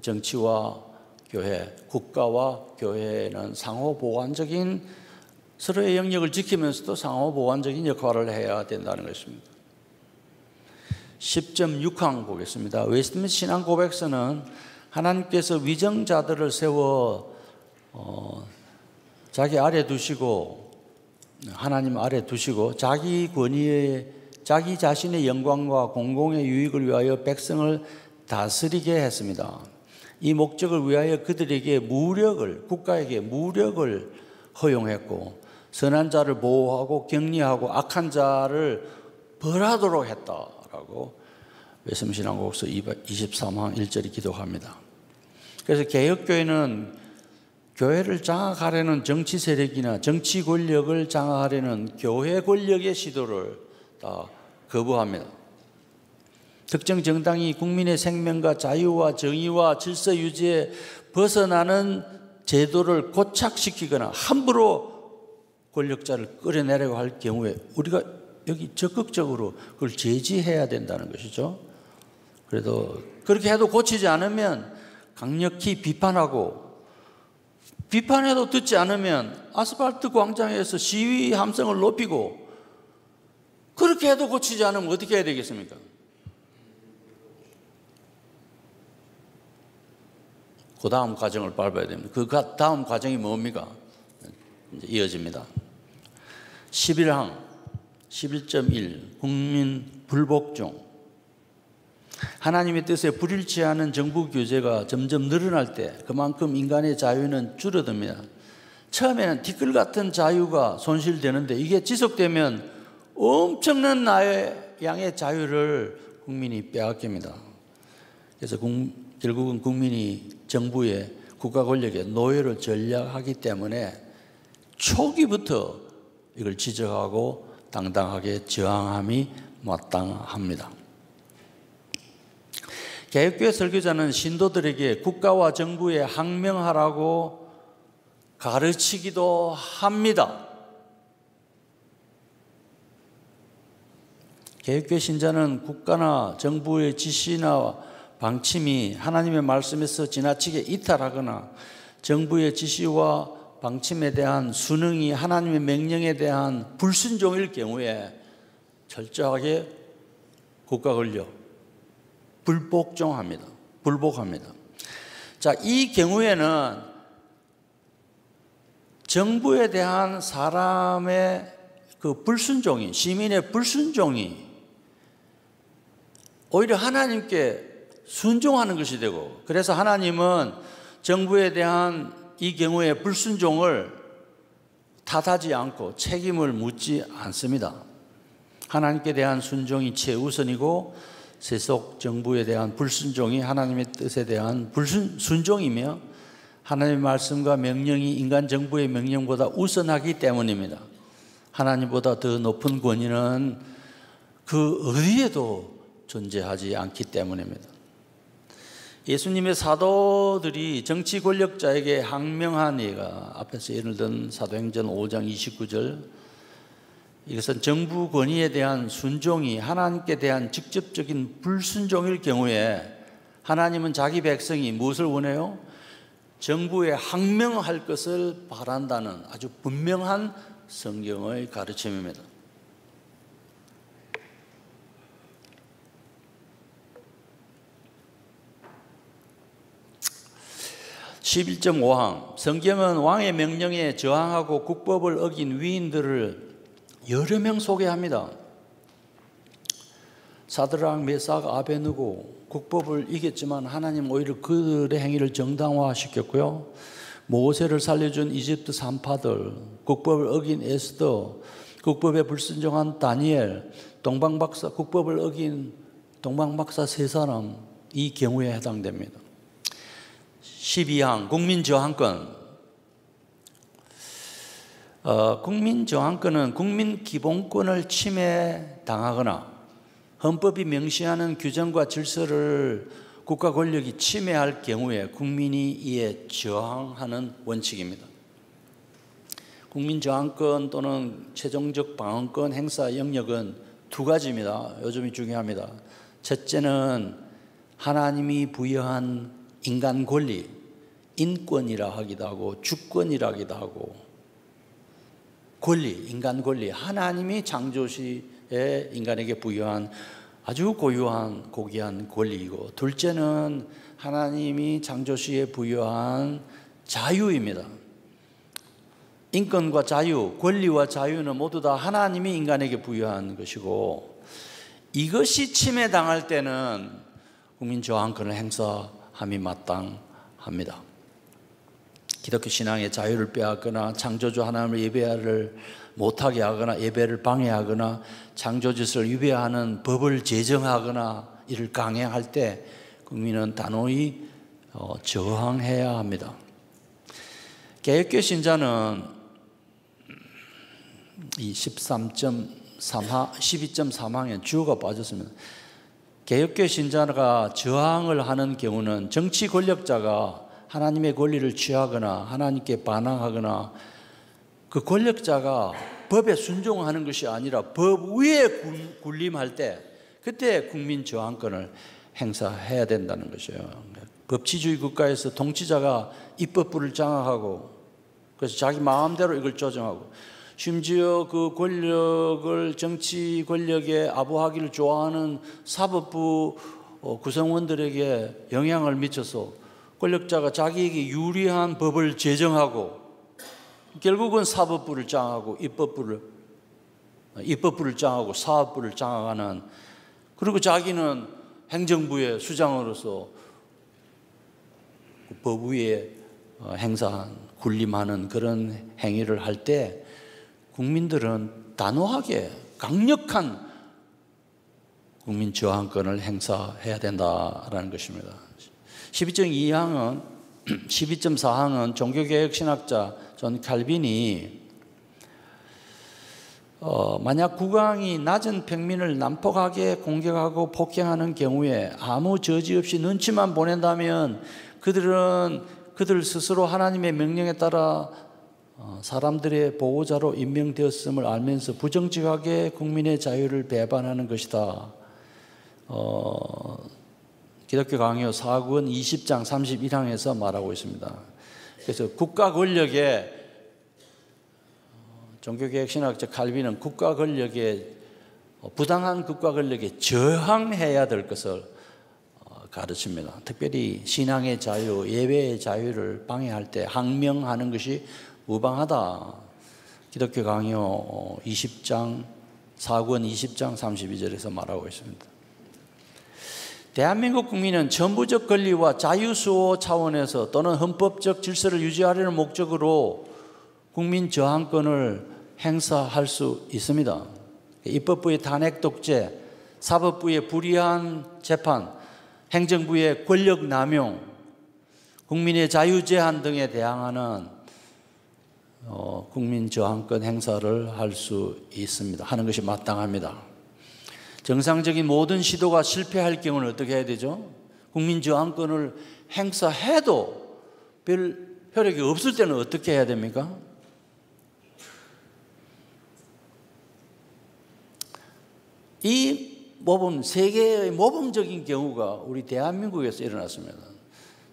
정치와 교회, 국가와 교회는 상호 보완적인, 서로의 영역을 지키면서도 상호 보완적인 역할을 해야 된다는 것입니다. 10.6항 보겠습니다. 웨스트민스터 신앙고백서는 하나님께서 위정자들을 세워 자기 아래 두시고, 하나님 아래 두시고 자기 권위에 자기 자신의 영광과 공공의 유익을 위하여 백성을 다스리게 했습니다. 이 목적을 위하여 그들에게 국가에게 무력을 허용했고, 선한 자를 보호하고 격리하고 악한 자를 벌하도록 했다라고 웨스트민스터 신앙고백서 23항 1절이 기록합니다. 그래서 개혁교회는 교회를 장악하려는 정치 세력이나 정치 권력을 장악하려는 교회 권력의 시도를 다 거부합니다. 특정 정당이 국민의 생명과 자유와 정의와 질서 유지에 벗어나는 제도를 고착시키거나 함부로 권력자를 끌어내려고 할 경우에 우리가 여기 적극적으로 그걸 제지해야 된다는 것이죠. 그래도 그렇게 해도 고치지 않으면 강력히 비판하고, 비판해도 듣지 않으면 아스팔트 광장에서 시위 함성을 높이고, 그렇게 해도 고치지 않으면 어떻게 해야 되겠습니까? 그 다음 과정을 밟아야 됩니다. 그 다음 과정이 뭡니까? 이제 이어집니다. 11항 11.1 국민 불복종. 하나님의 뜻에 불일치하는 정부 규제가 점점 늘어날 때 그만큼 인간의 자유는 줄어듭니다. 처음에는 티끌 같은 자유가 손실되는데 이게 지속되면 엄청난 양의 자유를 국민이 빼앗깁니다. 그래서 결국은 국민이 정부의 국가 권력의 노예를 전략하기 때문에 초기부터 이걸 지적하고 당당하게 저항함이 마땅합니다. 개혁교회 설교자는 신도들에게 국가와 정부에 항명하라고 가르치기도 합니다. 개혁교회 신자는 국가나 정부의 지시나 방침이 하나님의 말씀에서 지나치게 이탈하거나 정부의 지시와 방침에 대한 순응이 하나님의 명령에 대한 불순종일 경우에 철저하게 국가 권력 불복종합니다. 불복합니다. 자, 이 경우에는 정부에 대한 사람의 그 불순종이, 시민의 불순종이 오히려 하나님께 순종하는 것이 되고, 그래서 하나님은 정부에 대한 이 경우의 불순종을 탓하지 않고 책임을 묻지 않습니다. 하나님께 대한 순종이 최우선이고 세속 정부에 대한 불순종이 하나님의 뜻에 대한 순종이며 하나님의 말씀과 명령이 인간 정부의 명령보다 우선하기 때문입니다. 하나님보다 더 높은 권위는 그 어디에도 존재하지 않기 때문입니다. 예수님의 사도들이 정치 권력자에게 항명한 예가 앞에서 예를 든 사도행전 5장 29절, 이것은 정부 권위에 대한 순종이 하나님께 대한 직접적인 불순종일 경우에 하나님은 자기 백성이 무엇을 원해요? 정부에 항명할 것을 바란다는 아주 분명한 성경의 가르침입니다. 11.5항 성경은 왕의 명령에 저항하고 국법을 어긴 위인들을 여러 명 소개합니다. 사드락, 메삭, 아베느고 국법을 이겼지만 하나님 오히려 그들의 행위를 정당화시켰고요. 모세를 살려준 이집트 산파들, 국법을 어긴 에스더, 국법에 불순종한 다니엘, 동방박사, 국법을 어긴 동방박사 세 사람, 이 경우에 해당됩니다. 12항 국민저항권. 국민저항권은 국민 기본권을 침해당하거나 헌법이 명시하는 규정과 질서를 국가 권력이 침해할 경우에 국민이 이에 저항하는 원칙입니다. 국민저항권 또는 최종적 방어권 행사 영역은 두 가지입니다. 요즘이 중요합니다. 첫째는 하나님이 부여한 인간 권리, 인권이라 하기도 하고 주권이라 하기도 하고 권리, 인간 권리, 하나님이 창조시에 인간에게 부여한 아주 고유한 고귀한 권리이고, 둘째는 하나님이 창조시에 부여한 자유입니다. 인권과 자유, 권리와 자유는 모두 다 하나님이 인간에게 부여한 것이고, 이것이 침해당할 때는 국민저항권을 행사함이 마땅합니다. 기독교 신앙의 자유를 빼앗거나 창조주 하나님을 예배를 못하게 하거나 예배를 방해하거나 창조주를 위배하는 법을 제정하거나 이를 강행할 때 국민은 단호히 저항해야 합니다. 개혁교 신자는 이 12.3항에 주어가 빠졌습니다. 개혁교 신자가 저항을 하는 경우는 정치 권력자가 하나님의 권리를 취하거나 하나님께 반항하거나 그 권력자가 법에 순종하는 것이 아니라 법 위에 군림할 때 그때 국민 저항권을 행사해야 된다는 것이에요. 법치주의 국가에서 통치자가 입법부를 장악하고 그래서 자기 마음대로 이걸 조정하고 심지어 그 권력을 정치 권력에 아부하기를 좋아하는 사법부 구성원들에게 영향을 미쳐서 권력자가 자기에게 유리한 법을 제정하고 결국은 사법부를 장악하고 입법부를 장악하고 사업부를 장악하는, 그리고 자기는 행정부의 수장으로서 법 위에 행사한 군림하는 그런 행위를 할 때 국민들은 단호하게 강력한 국민 저항권을 행사해야 된다라는 것입니다. 12.4항은 종교개혁신학자 존 칼빈이 만약 국왕이 낮은 평민을 난폭하게 공격하고 폭행하는 경우에 아무 저지 없이 눈치만 보낸다면 그들 스스로 하나님의 명령에 따라 사람들의 보호자로 임명되었음을 알면서 부정직하게 국민의 자유를 배반하는 것이다. 기독교 강요 4권 20장 31항에서 말하고 있습니다. 그래서 국가 권력에, 종교개혁신학자 칼빈은 국가 권력에, 부당한 국가 권력에 저항해야 될 것을 가르칩니다. 특별히 신앙의 자유, 예배의 자유를 방해할 때 항명하는 것이 무방하다. 기독교 강요 20장 4권 20장 32절에서 말하고 있습니다. 대한민국 국민은 전부적 권리와 자유수호 차원에서 또는 헌법적 질서를 유지하려는 목적으로 국민 저항권을 행사할 수 있습니다. 입법부의 탄핵 독재, 사법부의 불이한 재판, 행정부의 권력 남용, 국민의 자유 제한 등에 대항하는 국민 저항권 행사를 할 수 있습니다. 하는 것이 마땅합니다. 정상적인 모든 시도가 실패할 경우는 어떻게 해야 되죠? 국민 저항권을 행사해도 별 효력이 없을 때는 어떻게 해야 됩니까? 이 모범, 세계의 모범적인 경우가 우리 대한민국에서 일어났습니다.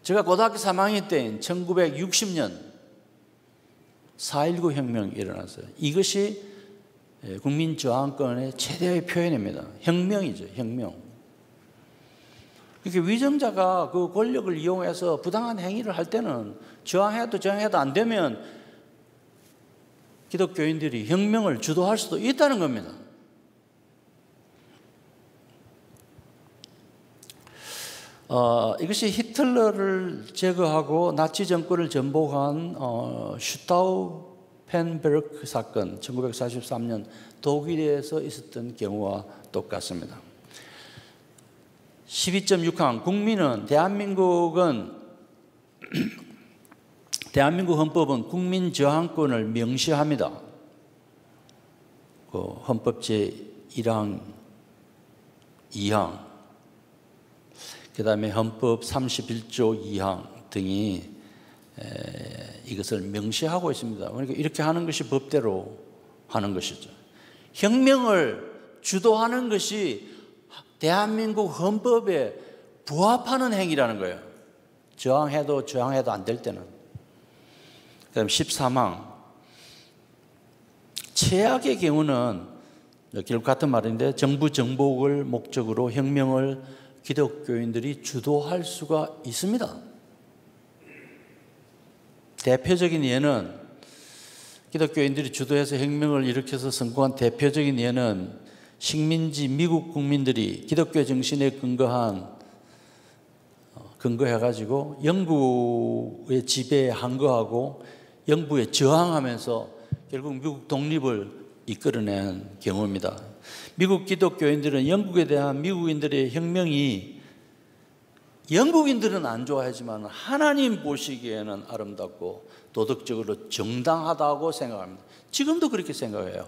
제가 고등학교 3학년 때인 1960년 4.19 혁명이 일어났어요. 이것이 국민 저항권의 최대의 표현입니다. 혁명이죠, 혁명. 이렇게 위정자가 그 권력을 이용해서 부당한 행위를 할 때는 저항해도 안 되면 기독교인들이 혁명을 주도할 수도 있다는 겁니다. 이것이 히틀러를 제거하고 나치 정권을 전복한 슈타우펜베르크 사건, 1943년 독일에서 있었던 경우와 똑같습니다. 12.6항 국민은 대한민국 헌법은 국민 저항권을 명시합니다. 그 헌법 제1항, 2항, 그 다음에 헌법 31조 2항 등이 이것을 명시하고 있습니다. 그러니까 이렇게 하는 것이 법대로 하는 것이죠. 혁명을 주도하는 것이 대한민국 헌법에 부합하는 행위라는 거예요. 저항해도 안 될 때는. 그 다음에 13항 최악의 경우는 결국 같은 말인데 정부 정복을 목적으로 혁명을 기독교인들이 주도할 수가 있습니다. 대표적인 예는 기독교인들이 주도해서 혁명을 일으켜서 성공한 대표적인 예는 식민지 미국 국민들이 기독교 정신에 근거해가지고 영국의 지배에 항거하고 영국에 저항하면서 결국 미국 독립을 이끌어낸 경우입니다. 미국 기독교인들은 영국에 대한 미국인들의 혁명이 영국인들은 안 좋아하지만 하나님 보시기에는 아름답고 도덕적으로 정당하다고 생각합니다. 지금도 그렇게 생각해요.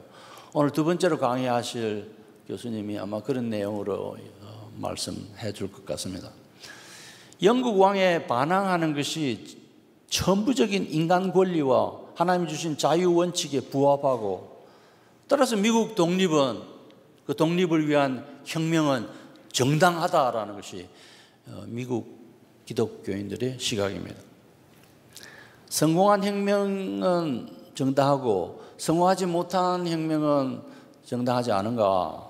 오늘 두 번째로 강의하실 교수님이 아마 그런 내용으로 말씀해 줄 것 같습니다. 영국 왕에 반항하는 것이 천부적인 인간 권리와 하나님 주신 자유 원칙에 부합하고, 따라서 미국 독립은, 그 독립을 위한 혁명은 정당하다라는 것이 미국 기독교인들의 시각입니다. 성공한 혁명은 정당하고 성공하지 못한 혁명은 정당하지 않은가?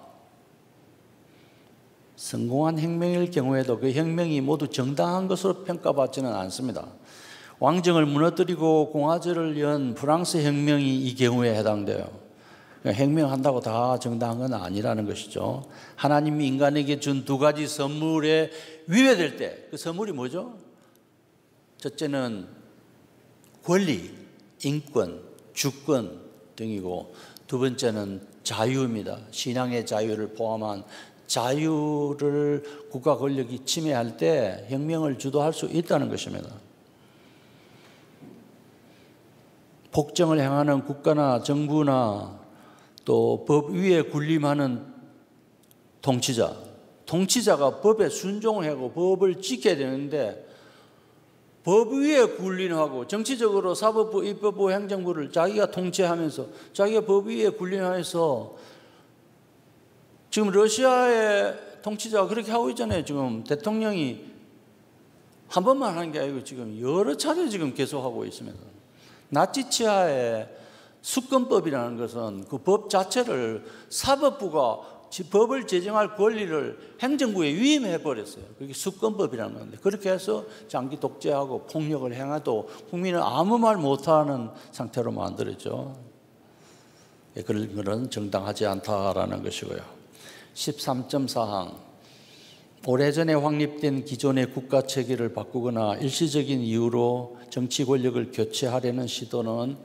성공한 혁명일 경우에도 그 혁명이 모두 정당한 것으로 평가받지는 않습니다. 왕정을 무너뜨리고 공화제를 연 프랑스 혁명이 이 경우에 해당돼요. 혁명한다고 다 정당한 건 아니라는 것이죠. 하나님이 인간에게 준 두 가지 선물에 위배될 때, 그 선물이 뭐죠? 첫째는 권리, 인권, 주권 등이고, 두 번째는 자유입니다. 신앙의 자유를 포함한 자유를 국가 권력이 침해할 때 혁명을 주도할 수 있다는 것입니다. 폭정을 행하는 국가나 정부나 또 법 위에 군림하는 통치자가 법에 순종을 하고 법을 지켜야 되는데, 법 위에 군림하고 정치적으로 사법부, 입법부, 행정부를 자기가 통치하면서 자기가 법 위에 군림하면서, 지금 러시아의 통치자가 그렇게 하고 있잖아요. 지금 대통령이 한 번만 하는 게 아니고 지금 여러 차례 지금 계속하고 있습니다. 나치 치하의 수권법이라는 것은 그 법 자체를 사법부가 법을 제정할 권리를 행정부에 위임해 버렸어요. 그게 수권법이라는 건데, 그렇게 해서 장기 독재하고 폭력을 행해도 국민은 아무 말 못하는 상태로 만들었죠. 그런 것은 정당하지 않다라는 것이고요. 13.4항, 오래전에 확립된 기존의 국가 체계를 바꾸거나 일시적인 이유로 정치 권력을 교체하려는 시도는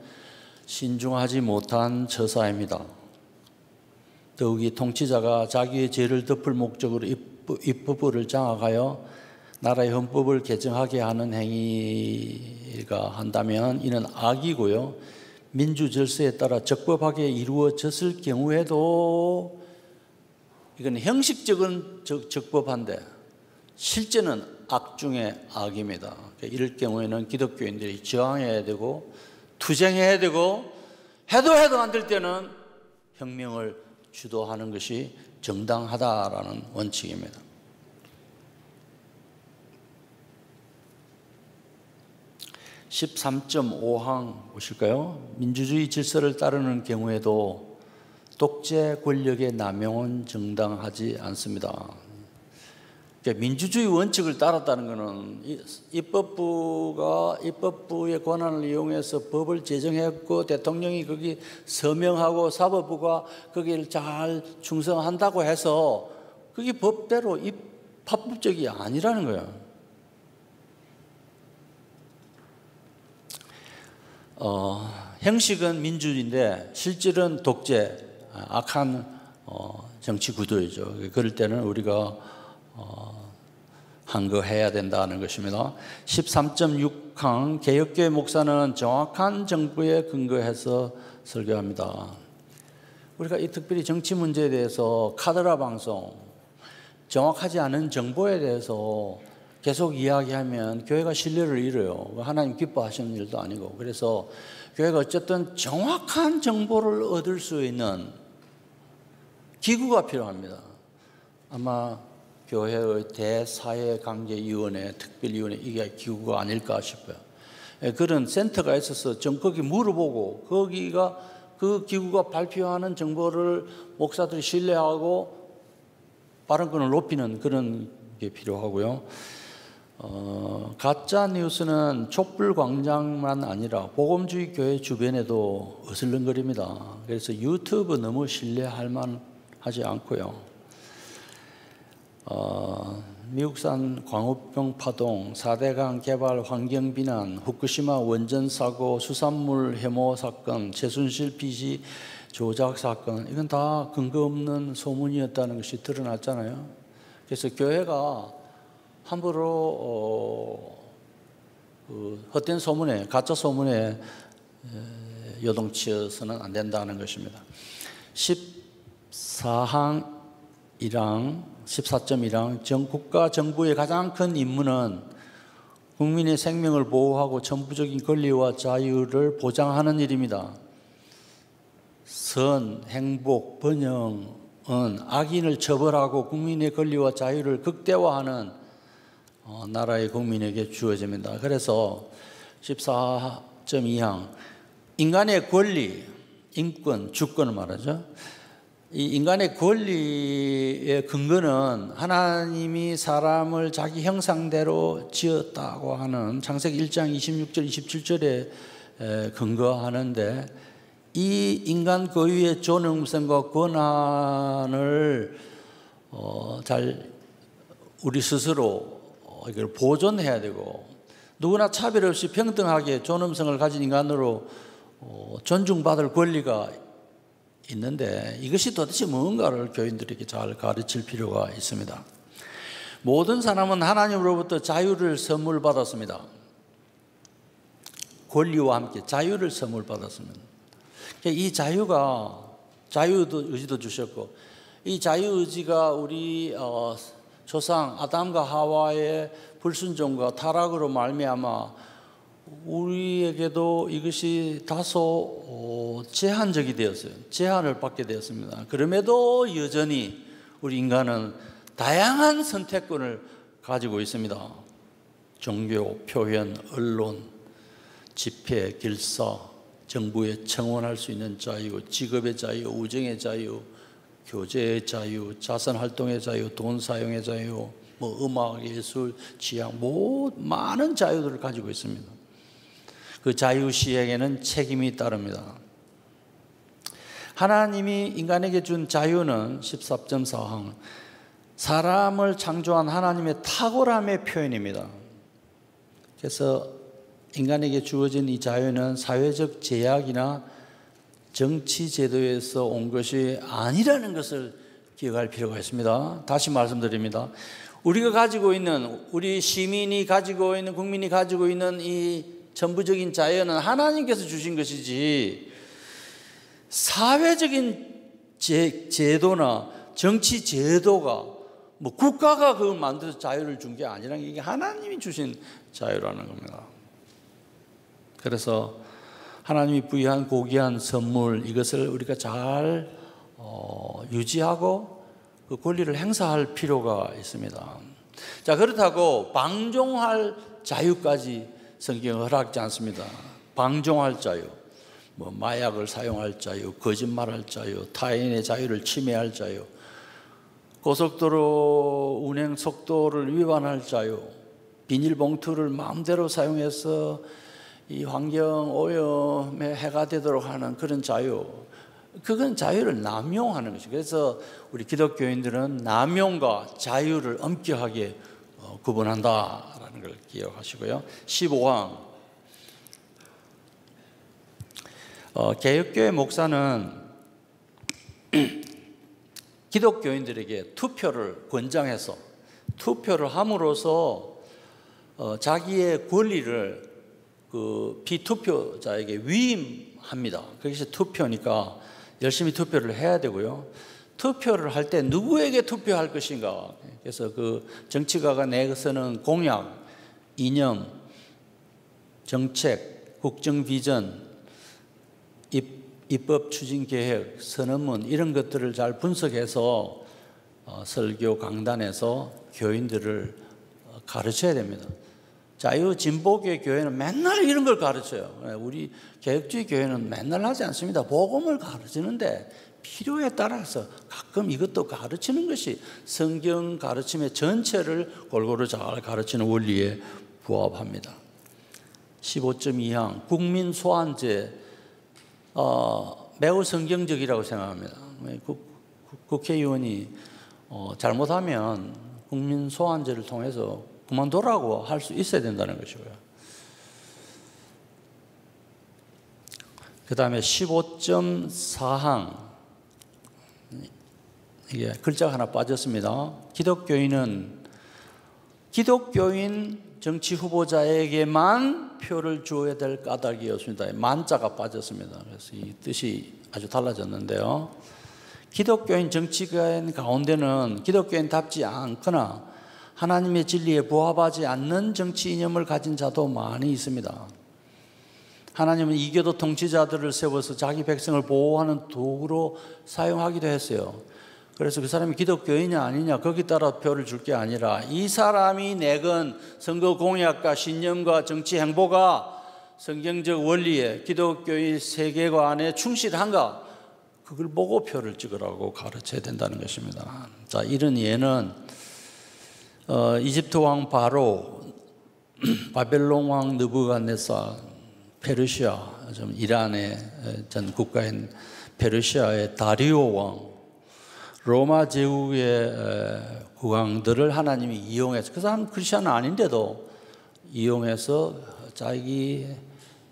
신중하지 못한 처사입니다. 더욱이 통치자가 자기의 죄를 덮을 목적으로 입법부를 장악하여 나라의 헌법을 개정하게 하는 행위가 한다면 이는 악이고요, 민주 질서에 따라 적법하게 이루어졌을 경우에도 이건 형식적은 적법한데 실제는 악 중에 악입니다. 이럴 경우에는 기독교인들이 저항해야 되고 투쟁해야 되고, 해도 안 될 때는 혁명을 주도하는 것이 정당하다라는 원칙입니다. (13.5항) 보실까요? 민주주의 질서를 따르는 경우에도 독재 권력의 남용은 정당하지 않습니다. 그러니까 민주주의 원칙을 따랐다는 것은 입법부의 권한을 이용해서 법을 제정했고 대통령이 거기 서명하고 사법부가 거기를 잘 충성한다고 해서 그게 법대로 합법적이 아니라는 거예요. 형식은 민주주의인데 실질은 독재, 악한 정치 구도이죠. 그럴 때는 우리가 항거해야 된다는 것입니다. 13.6항, 개혁교회 목사는 정확한 정보에 근거해서 설교합니다. 우리가 이 특별히 정치 문제에 대해서 카더라 방송, 정확하지 않은 정보에 대해서 계속 이야기하면 교회가 신뢰를 잃어요. 하나님 기뻐하시는 일도 아니고. 그래서 교회가 어쨌든 정확한 정보를 얻을 수 있는 기구가 필요합니다. 아마 교회의 대사회관계위원회, 특별위원회, 이게 기구가 아닐까 싶어요. 그런 센터가 있어서 거기 물어보고 거기가 그 기구가 발표하는 정보를 목사들이 신뢰하고 발언권을 높이는 그런 게 필요하고요. 가짜 뉴스는 촛불광장만 아니라 복음주의 교회 주변에도 어슬렁거립니다. 그래서 유튜브 너무 신뢰할 만하지 않고요. 미국산 광우병 파동, 4대강 개발 환경 비난, 후쿠시마 원전 사고, 수산물 해모 사건, 최순실 피지 조작 사건, 이건 다 근거 없는 소문이었다는 것이 드러났잖아요. 그래서 교회가 함부로 헛된 소문에, 가짜 소문에 요동치어서는 안 된다는 것입니다. 14항 1항 14.1항 국가 정부의 가장 큰 임무는 국민의 생명을 보호하고 천부적인 권리와 자유를 보장하는 일입니다. 선, 행복, 번영은 악인을 처벌하고 국민의 권리와 자유를 극대화하는 나라의 국민에게 주어집니다. 그래서 14.2항 인간의 권리, 인권, 주권을 말하죠. 이 인간의 권리의 근거는 하나님이 사람을 자기 형상대로 지었다고 하는 창세기 1장 26절, 27절에 근거하는데, 이 인간 고유의 존엄성과 권한을 잘 우리 스스로 이걸 보존해야 되고, 누구나 차별 없이 평등하게 존엄성을 가진 인간으로 존중받을 권리가 있는데, 이것이 도대체 뭔가를 교인들에게 잘 가르칠 필요가 있습니다. 모든 사람은 하나님으로부터 자유를 선물 받았습니다. 권리와 함께 자유를 선물 받았습니다. 이 자유가, 자유의지도 주셨고, 이 자유의지가 우리 조상 아담과 하와의 불순종과 타락으로 말미암아 우리에게도 이것이 다소 제한적이 되었어요. 제한을 받게 되었습니다. 그럼에도 여전히 우리 인간은 다양한 선택권을 가지고 있습니다. 종교, 표현, 언론, 집회, 길사, 정부에 청원할 수 있는 자유, 직업의 자유, 우정의 자유, 교제의 자유, 자선활동의 자유, 돈 사용의 자유, 음악, 예술, 취향, 많은 자유들을 가지고 있습니다. 그 자유 시행에는 책임이 따릅니다. 하나님이 인간에게 준 자유는 14.4항 사람을 창조한 하나님의 탁월함의 표현입니다. 그래서 인간에게 주어진 이 자유는 사회적 제약이나 정치 제도에서 온 것이 아니라는 것을 기억할 필요가 있습니다. 다시 말씀드립니다. 우리가 가지고 있는, 우리 시민이 가지고 있는, 국민이 가지고 있는 이 전부적인 자유는 하나님께서 주신 것이지, 사회적인 제도나 정치 제도가 국가가 그걸 만들어서 자유를 준 게 아니라는 게, 이게 하나님이 주신 자유라는 겁니다. 그래서 하나님이 부여한 고귀한 선물, 이것을 우리가 잘 유지하고 그 권리를 행사할 필요가 있습니다. 자, 그렇다고 방종할 자유까지 성경은 허락하지 않습니다. 방종할 자유, 마약을 사용할 자유, 거짓말할 자유, 타인의 자유를 침해할 자유, 고속도로 운행 속도를 위반할 자유, 비닐봉투를 마음대로 사용해서 이 환경 오염에 해가 되도록 하는 그런 자유, 그건 자유를 남용하는 것이죠. 그래서 우리 기독교인들은 남용과 자유를 엄격하게 구분한다라는 걸 기억하시고요. 15항 개혁교회 목사는 기독교인들에게 투표를 권장해서 투표를 함으로써 자기의 권리를 그 비투표자에게 위임합니다. 그것이 투표니까 열심히 투표를 해야 되고요. 투표를 할 때 누구에게 투표할 것인가. 그래서 그 정치가가 내세우는 공약, 이념, 정책, 국정 비전, 입법 추진 계획, 선언문, 이런 것들을 잘 분석해서 설교 강단에서 교인들을 가르쳐야 됩니다. 자유 진보교회 교회는 맨날 이런 걸 가르쳐요. 우리 개혁주의 교회는 맨날 하지 않습니다. 복음을 가르치는데 필요에 따라서 가끔 이것도 가르치는 것이 성경 가르침의 전체를 골고루 잘 가르치는 원리에 부합합니다. 15.2항 국민 소환제, 매우 성경적이라고 생각합니다. 국회의원이 잘못하면 국민 소환제를 통해서 그만두라고 할 수 있어야 된다는 것이고요. 그 다음에 15.4항, 이게 글자가 하나 빠졌습니다. 기독교인 정치 후보자에게만 표를 줘야 될 까닭이었습니다. 만자가 빠졌습니다. 그래서 이 뜻이 아주 달라졌는데요. 기독교인 정치인 가운데는 기독교인답지 않거나 하나님의 진리에 부합하지 않는 정치 이념을 가진 자도 많이 있습니다. 하나님은 이교도 통치자들을 세워서 자기 백성을 보호하는 도구로 사용하기도 했어요. 그래서 그 사람이 기독교인이냐 아니냐 거기 따라 표를 줄 게 아니라 이 사람이 내건 선거 공약과 신념과 정치 행보가 성경적 원리에 기독교의 세계관에 충실한가 그걸 보고 표를 찍으라고 가르쳐야 된다는 것입니다. 자, 이런 예는 이집트 왕 바로, 바벨론 왕 느부갓네살, 페르시아, 이란의 전 국가인 페르시아의 다리오 왕, 로마 제국의 국왕들을 하나님이 이용해서, 그 사람 크리스천은 아닌데도 이용해서 자기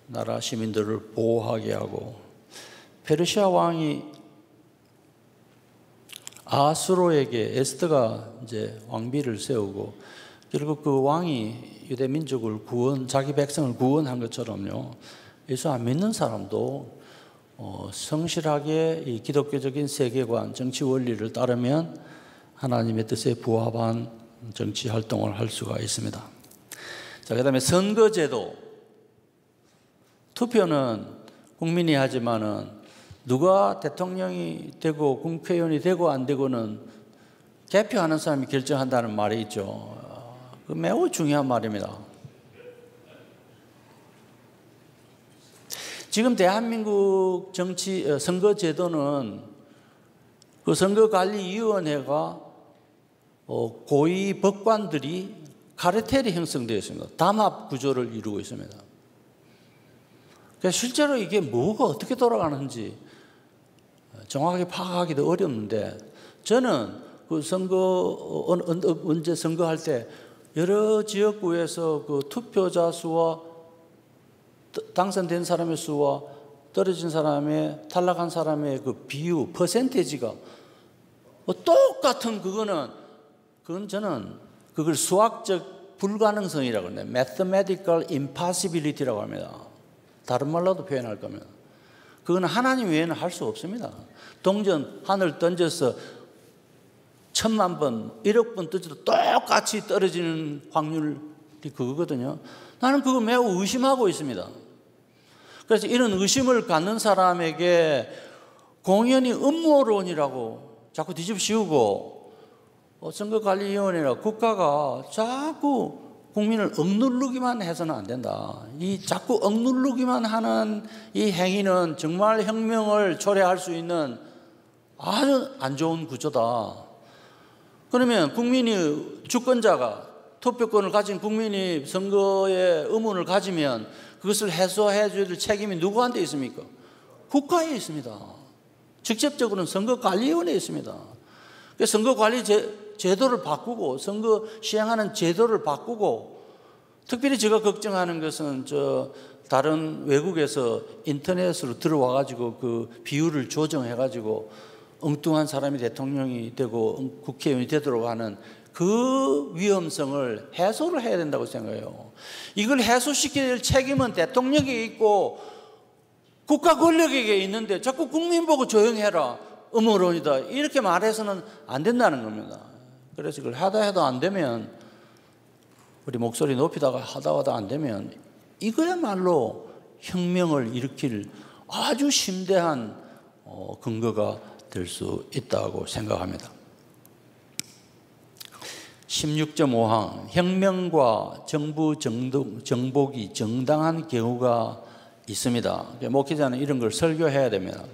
나라 시민들을 보호하게 하고, 페르시아 왕이 아수로에게 에스더가 이제 왕비를 세우고 결국 그 왕이 유대 민족을 자기 백성을 구원한 것처럼요. 예수 안 믿는 사람도 성실하게 이 기독교적인 세계관, 정치 원리를 따르면 하나님의 뜻에 부합한 정치 활동을 할 수가 있습니다. 자, 그다음에 선거제도. 투표는 국민이 하지만은 누가 대통령이 되고 국회의원이 되고 안 되고는 개표하는 사람이 결정한다는 말이 있죠. 그 매우 중요한 말입니다. 지금 대한민국 선거제도는 그 선거관리위원회가 고위 법관들이 카르텔이 형성되어 있습니다. 담합 구조를 이루고 있습니다. 그래서 실제로 이게 뭐가 어떻게 돌아가는지 정확하게 파악하기도 어렵는데 저는 그 언제 선거할 때 여러 지역구에서 그 투표자 수와 당선된 사람의 수와 떨어진 사람의 탈락한 사람의 그 비율, 퍼센테이지가 똑같은 그건 저는 그걸 수학적 불가능성이라고 합니다. Mathematical impossibility라고 합니다. 다른 말로도 표현할 거면 그건 하나님 외에는 할 수 없습니다. 동전 하늘 던져서 1000만 번, 1억 번 던져도 똑같이 떨어지는 확률이 그거거든요. 나는 그거 매우 의심하고 있습니다. 그래서 이런 의심을 갖는 사람에게 공연히 음모론이라고 자꾸 뒤집어씌우고 선거관리위원회나 국가가 자꾸 국민을 억누르기만 해서는 안 된다. 이 자꾸 억누르기만 하는 이 행위는 정말 혁명을 초래할 수 있는 아주 안 좋은 구조다. 그러면 국민이 주권자가 투표권을 가진 국민이 선거에 의문을 가지면 그것을 해소해 줄 책임이 누구한테 있습니까? 국가에 있습니다. 직접적으로는 선거관리위원회에 있습니다. 선거관리 제도를 바꾸고 선거 시행하는 제도를 바꾸고 특별히 제가 걱정하는 것은 다른 외국에서 인터넷으로 들어와 가지고 그 비율을 조정해 가지고 엉뚱한 사람이 대통령이 되고 국회의원이 되도록 하는 그 위험성을 해소를 해야 된다고 생각해요. 이걸 해소시켜야 될 책임은 대통령에게 있고 국가 권력에게 있는데 자꾸 국민 보고 조용해라, 음모론이다 이렇게 말해서는 안 된다는 겁니다. 그래서 이걸 하다 해도 안 되면 우리 목소리 높이다가 하다 안 되면 이거야말로 혁명을 일으킬 아주 심대한 근거가 될 수 있다고 생각합니다. 16.5항 혁명과 정부 정복이 정당한 경우가 있습니다. 목회자는 이런 걸 설교해야 됩니다.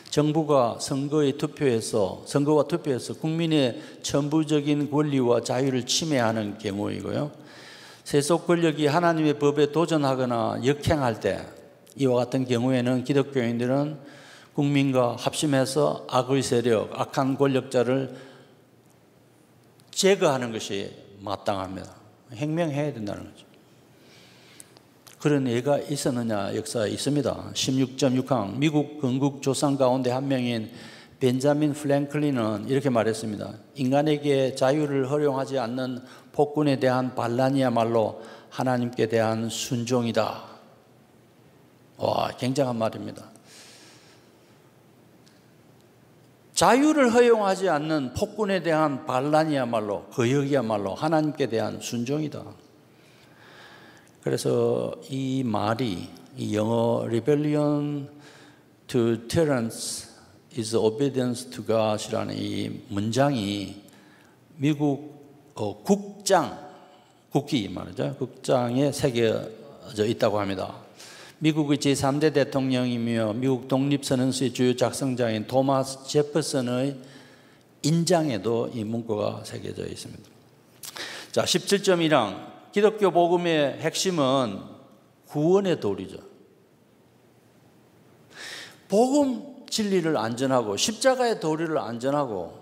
정부가 선거와 투표에서 국민의 천부적인 권리와 자유를 침해하는 경우이고요. 세속 권력이 하나님의 법에 도전하거나 역행할 때 이와 같은 경우에는 기독교인들은 국민과 합심해서 악의 세력, 악한 권력자를 제거하는 것이 마땅합니다. 혁명해야 된다는 거죠. 그런 예가 있었느냐? 역사에 있습니다. 16.6항 미국 건국 조상 가운데 한 명인 벤자민 프랭클린은 이렇게 말했습니다. 인간에게 자유를 허용하지 않는 폭군에 대한 반란이야말로 하나님께 대한 순종이다. 와, 굉장한 말입니다. 자유를 허용하지 않는 폭군에 대한 반란이야말로, 거역이야말로 하나님께 대한 순종이다. 그래서 이 말이, 이 영어 rebellion to tyrants is obedience to God이라는 이 문장이 미국 국기 말이죠. 국장에 새겨져 있다고 합니다. 미국의 제3대 대통령이며 미국 독립선언서의 주요 작성자인 토마스 제퍼슨의 인장에도 이 문구가 새겨져 있습니다. 자, 17.1항 기독교 복음의 핵심은 구원의 도리죠. 복음 진리를 안전하고 십자가의 도리를 안전하고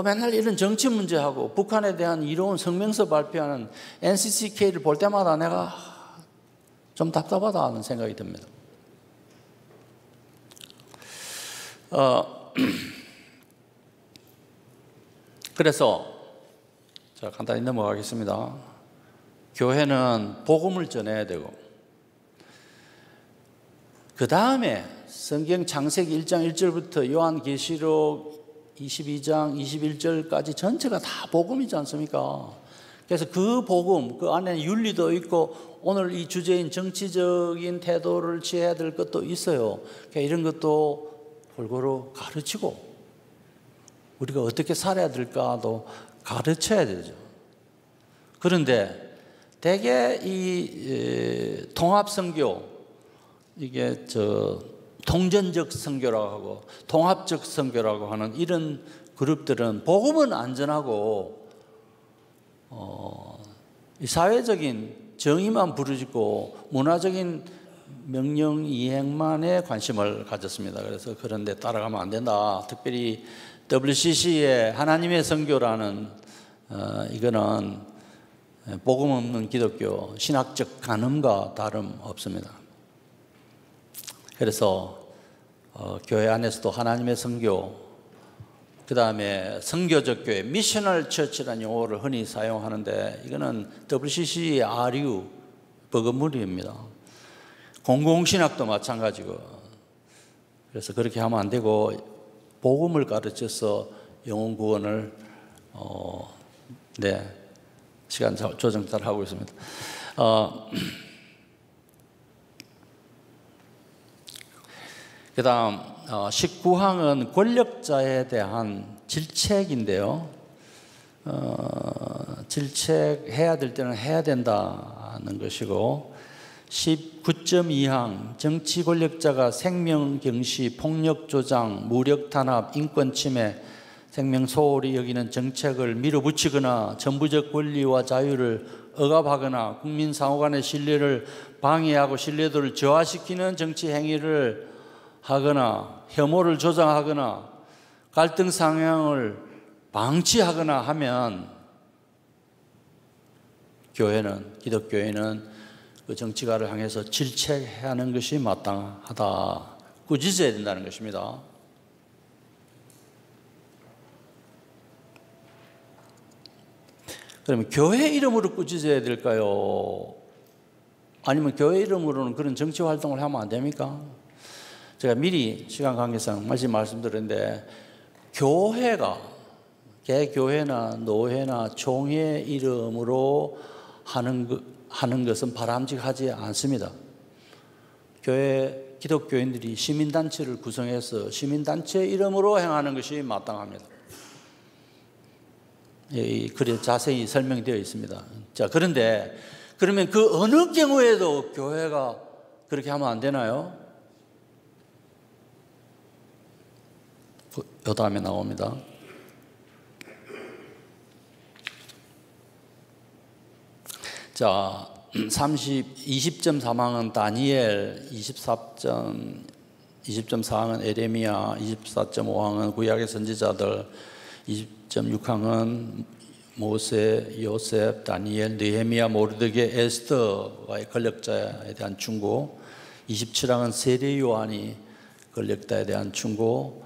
맨날 이런 정치 문제하고 북한에 대한 이로운 성명서 발표하는 NCCK를 볼 때마다 내가 좀 답답하다 하는 생각이 듭니다. 그래서 자, 간단히 넘어가겠습니다. 교회는 복음을 전해야 되고 그 다음에 성경 창세기 1장 1절부터 요한계시록 22장 21절까지 전체가 다 복음이지 않습니까? 그래서 그 복음, 그 안에 윤리도 있고 오늘 이 주제인 정치적인 태도를 취해야 될 것도 있어요. 그러니까 이런 것도 골고루 가르치고 우리가 어떻게 살아야 될까도 가르쳐야 되죠. 그런데 대개 이 통합선교, 이게 통전적 선교라고 하고 통합적 선교라고 하는 이런 그룹들은 복음은 안전하고 이 사회적인 정의만 부르짖고 문화적인 명령 이행만에 관심을 가졌습니다. 그래서 그런 데 따라가면 안 된다. 특별히 WCC의 하나님의 선교라는 이거는 복음 없는 기독교 신학적 간음과 다름없습니다. 그래서 교회 안에서도 하나님의 선교, 그 다음에 선교적 교회, 미셔널 처치라는 용어를 흔히 사용하는데 이거는 WCC의 아류, 버금무리입니다. 공공신학도 마찬가지고. 그래서 그렇게 하면 안 되고 복음을 가르쳐서 영혼 구원을 시간 조정 잘 하고 있습니다. 그 다음 19항은 권력자에 대한 질책인데요. 질책해야 될 때는 해야 된다는 것이고 19.2항 정치 권력자가 생명 경시, 폭력 조장, 무력 탄압, 인권 침해, 생명 소홀히 여기는 정책을 밀어붙이거나 정부적 권리와 자유를 억압하거나 국민 상호 간의 신뢰를 방해하고 신뢰도를 저하시키는 정치 행위를 하거나 혐오를 조장하거나 갈등 상황을 방치하거나 하면 기독교회는 그 정치가를 향해서 질책해야 하는 것이 마땅하다. 꾸짖어야 된다는 것입니다. 그러면 교회 이름으로 꾸짖어야 될까요? 아니면 교회 이름으로는 그런 정치 활동을 하면 안 됩니까? 제가 미리 시간 관계상 말씀드렸는데 교회가 개교회나 노회나 총회 이름으로 하는 것은 바람직하지 않습니다. 기독교인들이 시민단체를 구성해서 시민단체 이름으로 행하는 것이 마땅합니다. 그래 자세히 설명되어 있습니다. 자, 그런데 그러면 그 어느 경우에도 교회가 그렇게 하면 안 되나요? 요 다음에 나옵니다. 자, 20.3항은 다니엘, 20.4항은 에레미야, 24.5항은 구약의 선지자들, 20.6항은 모세, 요셉, 다니엘, 느헤미야, 모르드게, 에스더와의 권력자에 대한 충고, 27항은 세례 요한이 권력자에 대한 충고,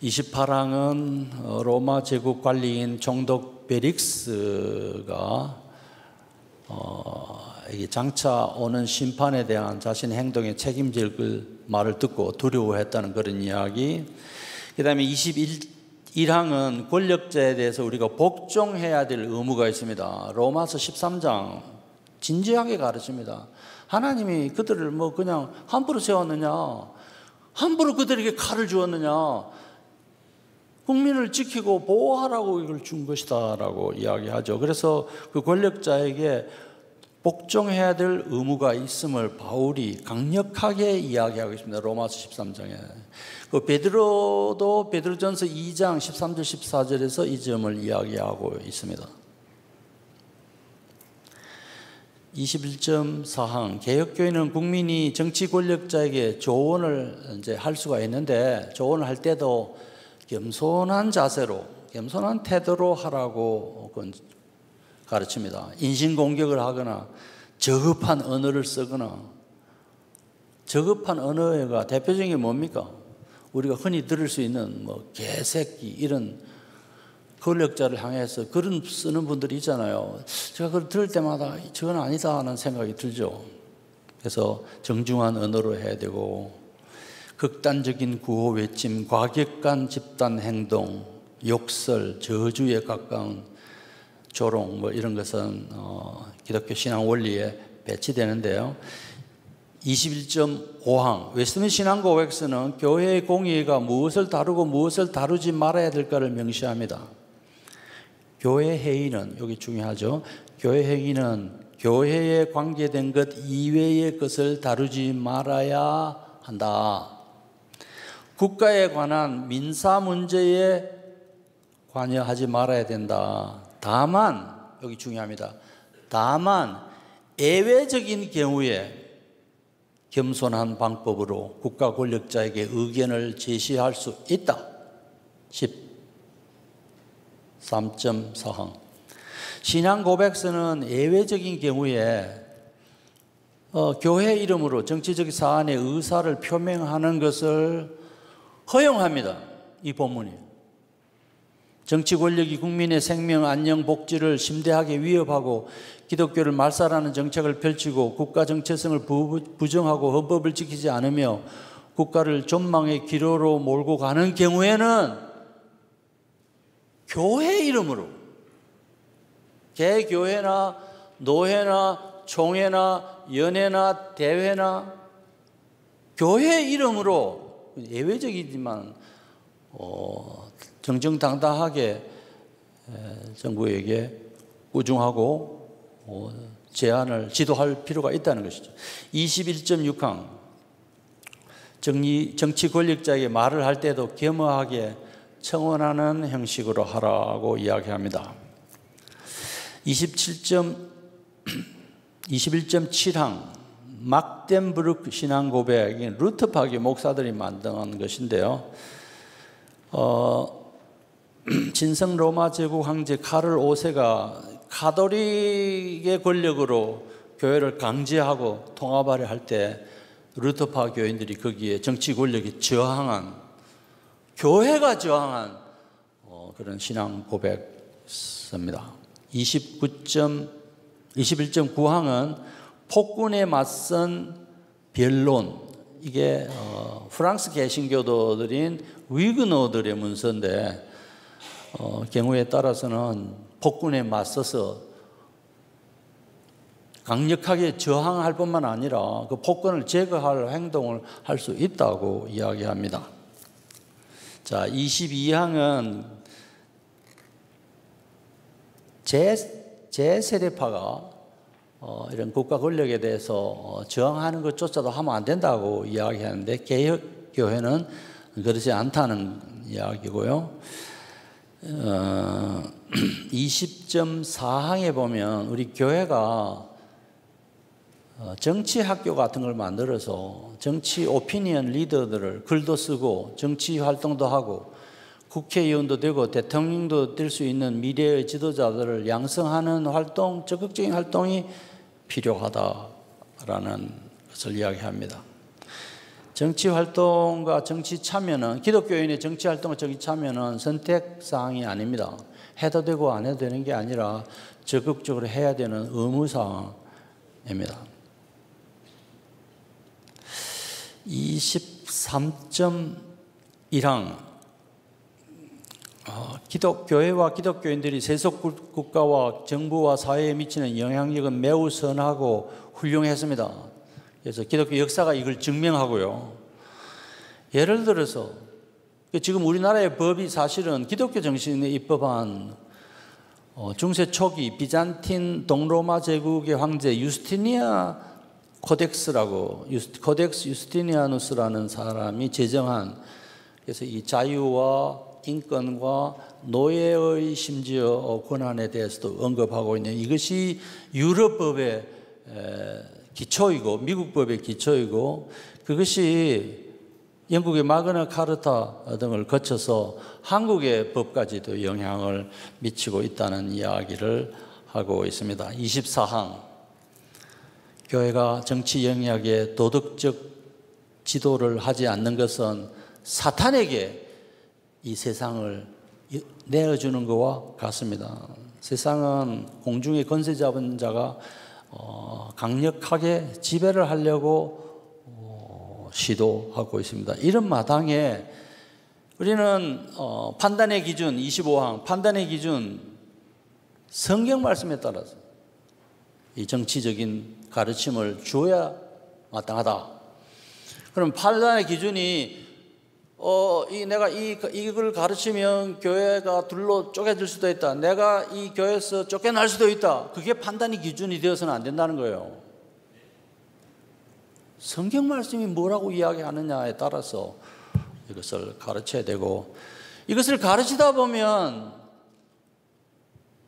28항은 로마 제국 관리인 총독 벨릭스가 이게 장차 오는 심판에 대한 자신의 행동에 책임질 말을 듣고 두려워했다는 그런 이야기. 그 다음에 21항은 권력자에 대해서 우리가 복종해야 될 의무가 있습니다. 로마서 13장 진지하게 가르칩니다. 하나님이 그들을 뭐 그냥 함부로 세웠느냐, 함부로 그들에게 칼을 주었느냐, 국민을 지키고 보호하라고 이걸 준 것이다 라고 이야기하죠. 그래서 그 권력자에게 복종해야 될 의무가 있음을 바울이 강력하게 이야기하고 있습니다. 로마서 13장에. 그 베드로도 베드로전서 2장 13절 14절에서 이 점을 이야기하고 있습니다. 21.4항 개혁교회는 국민이 정치 권력자에게 조언을 이제 할 수가 있는데 조언을 할 때도 겸손한 자세로, 겸손한 태도로 하라고 가르칩니다. 인신공격을 하거나 저급한 언어를 쓰거나, 저급한 언어가 대표적인 게 뭡니까? 우리가 흔히 들을 수 있는 뭐 개새끼 이런 권력자를 향해서 그런 쓰는 분들이 있잖아요. 제가 그걸 들을 때마다 저건 아니다 하는 생각이 들죠. 그래서 정중한 언어로 해야 되고, 극단적인 구호 외침, 과격한 집단 행동, 욕설, 저주에 가까운 조롱 뭐 이런 것은 기독교 신앙 원리에 배치되는데요. 21.5항 웨스트민스터 신앙고백서는 교회의 공의가 무엇을 다루고 무엇을 다루지 말아야 될까를 명시합니다. 교회 회의는, 여기 중요하죠. 교회 회의는 교회에 관계된 것 이외의 것을 다루지 말아야 한다. 국가에 관한 민사 문제에 관여하지 말아야 된다. 다만, 여기 중요합니다. 다만 예외적인 경우에 겸손한 방법으로 국가 권력자에게 의견을 제시할 수 있다. 13.4항 신앙 고백서는 예외적인 경우에 교회 이름으로 정치적 사안의 의사를 표명하는 것을 허용합니다. 이 본문이. 정치 권력이 국민의 생명, 안녕, 복지를 심대하게 위협하고 기독교를 말살하는 정책을 펼치고 국가 정체성을 부정하고 헌법을 지키지 않으며 국가를 존망의 기로로 몰고 가는 경우에는 교회 이름으로, 개교회나 노회나 총회나 연회나 대회나 교회 이름으로 예외적이지만 정정당당하게 정부에게 꾸중하고 제안을 지도할 필요가 있다는 것이죠. 21.6항 정치 권력자에게 말을 할 때도 겸허하게 청원하는 형식으로 하라고 이야기합니다. 21.7항 막덴부르크 신앙 고백이 루터파교 목사들이 만든 것인데요. 진성 로마 제국 황제 카를 5세가 가톨릭의 권력으로 교회를 강제하고 통합하려 할 때 루터파 교인들이 거기에 정치 권력이 저항한, 교회가 저항한 그런 신앙 고백서입니다. 21.9항은 폭군에 맞선 변론, 이게 프랑스 개신교도들인 위그너들의 문서인데 경우에 따라서는 폭군에 맞서서 강력하게 저항할 뿐만 아니라 그 폭군을 제거할 행동을 할 수 있다고 이야기합니다. 자, 22항은 제세례파가 이런 국가 권력에 대해서 저항하는 것조차도 하면 안 된다고 이야기하는데 개혁교회는 그렇지 않다는 이야기고요. 20.4항에 보면 우리 교회가 정치 학교 같은 걸 만들어서 정치 오피니언 리더들을 글도 쓰고 정치 활동도 하고 국회의원도 되고 대통령도 될 수 있는 미래의 지도자들을 양성하는 활동, 적극적인 활동이 필요하다라는 것을 이야기합니다. 정치 활동과 정치 참여는, 기독교인의 정치 활동과 정치 참여는 선택사항이 아닙니다. 해도 되고 안 해도 되는 게 아니라 적극적으로 해야 되는 의무사항입니다. 23.1항 교회와 기독교인들이 세속 국가와 정부와 사회에 미치는 영향력은 매우 선하고 훌륭했습니다. 그래서 기독교 역사가 이걸 증명하고요. 예를 들어서 지금 우리나라의 법이 사실은 기독교 정신에 입법한 중세 초기 비잔틴 동로마 제국의 황제 유스티니아 코덱스라고, 코덱스 유스티니아누스라는 사람이 제정한, 그래서 이 자유와 인권과 노예의 심지어 권한에 대해서도 언급하고 있는, 이것이 유럽법의 기초이고 미국 법의 기초이고, 그것이 영국의 마그나 카르타 등을 거쳐서 한국의 법까지도 영향을 미치고 있다는 이야기를 하고 있습니다. 24항 교회가 정치 영역에 도덕적 지도를 하지 않는 것은 사탄에게 이 세상을 내어주는 것과 같습니다. 세상은 공중의 권세 잡은 자가 강력하게 지배를 하려고 시도하고 있습니다. 이런 마당에 우리는 판단의 기준 25항 판단의 기준, 성경 말씀에 따라서 이 정치적인 가르침을 주어야 마땅하다. 그럼 판단의 기준이 내가 이걸 가르치면 교회가 둘로 쪼개질 수도 있다. 내가 이 교회에서 쫓겨날 수도 있다. 그게 판단의 기준이 되어서는 안 된다는 거예요. 성경 말씀이 뭐라고 이야기하느냐에 따라서 이것을 가르쳐야 되고, 이것을 가르치다 보면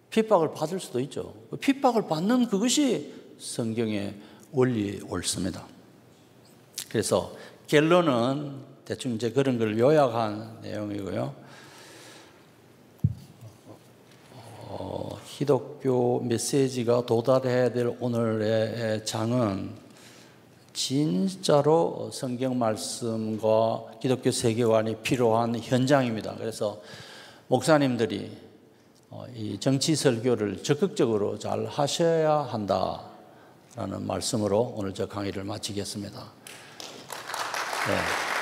핍박을 받을 수도 있죠. 핍박을 받는 그것이 성경의 원리에 옳습니다. 그래서 결론은 대충 이제 그런 걸 요약한 내용이고요. 기독교 메시지가 도달해야 될 오늘의 장은 진짜로 성경 말씀과 기독교 세계관이 필요한 현장입니다. 그래서 목사님들이 이 정치 설교를 적극적으로 잘 하셔야 한다라는 말씀으로 오늘 저 강의를 마치겠습니다. 네.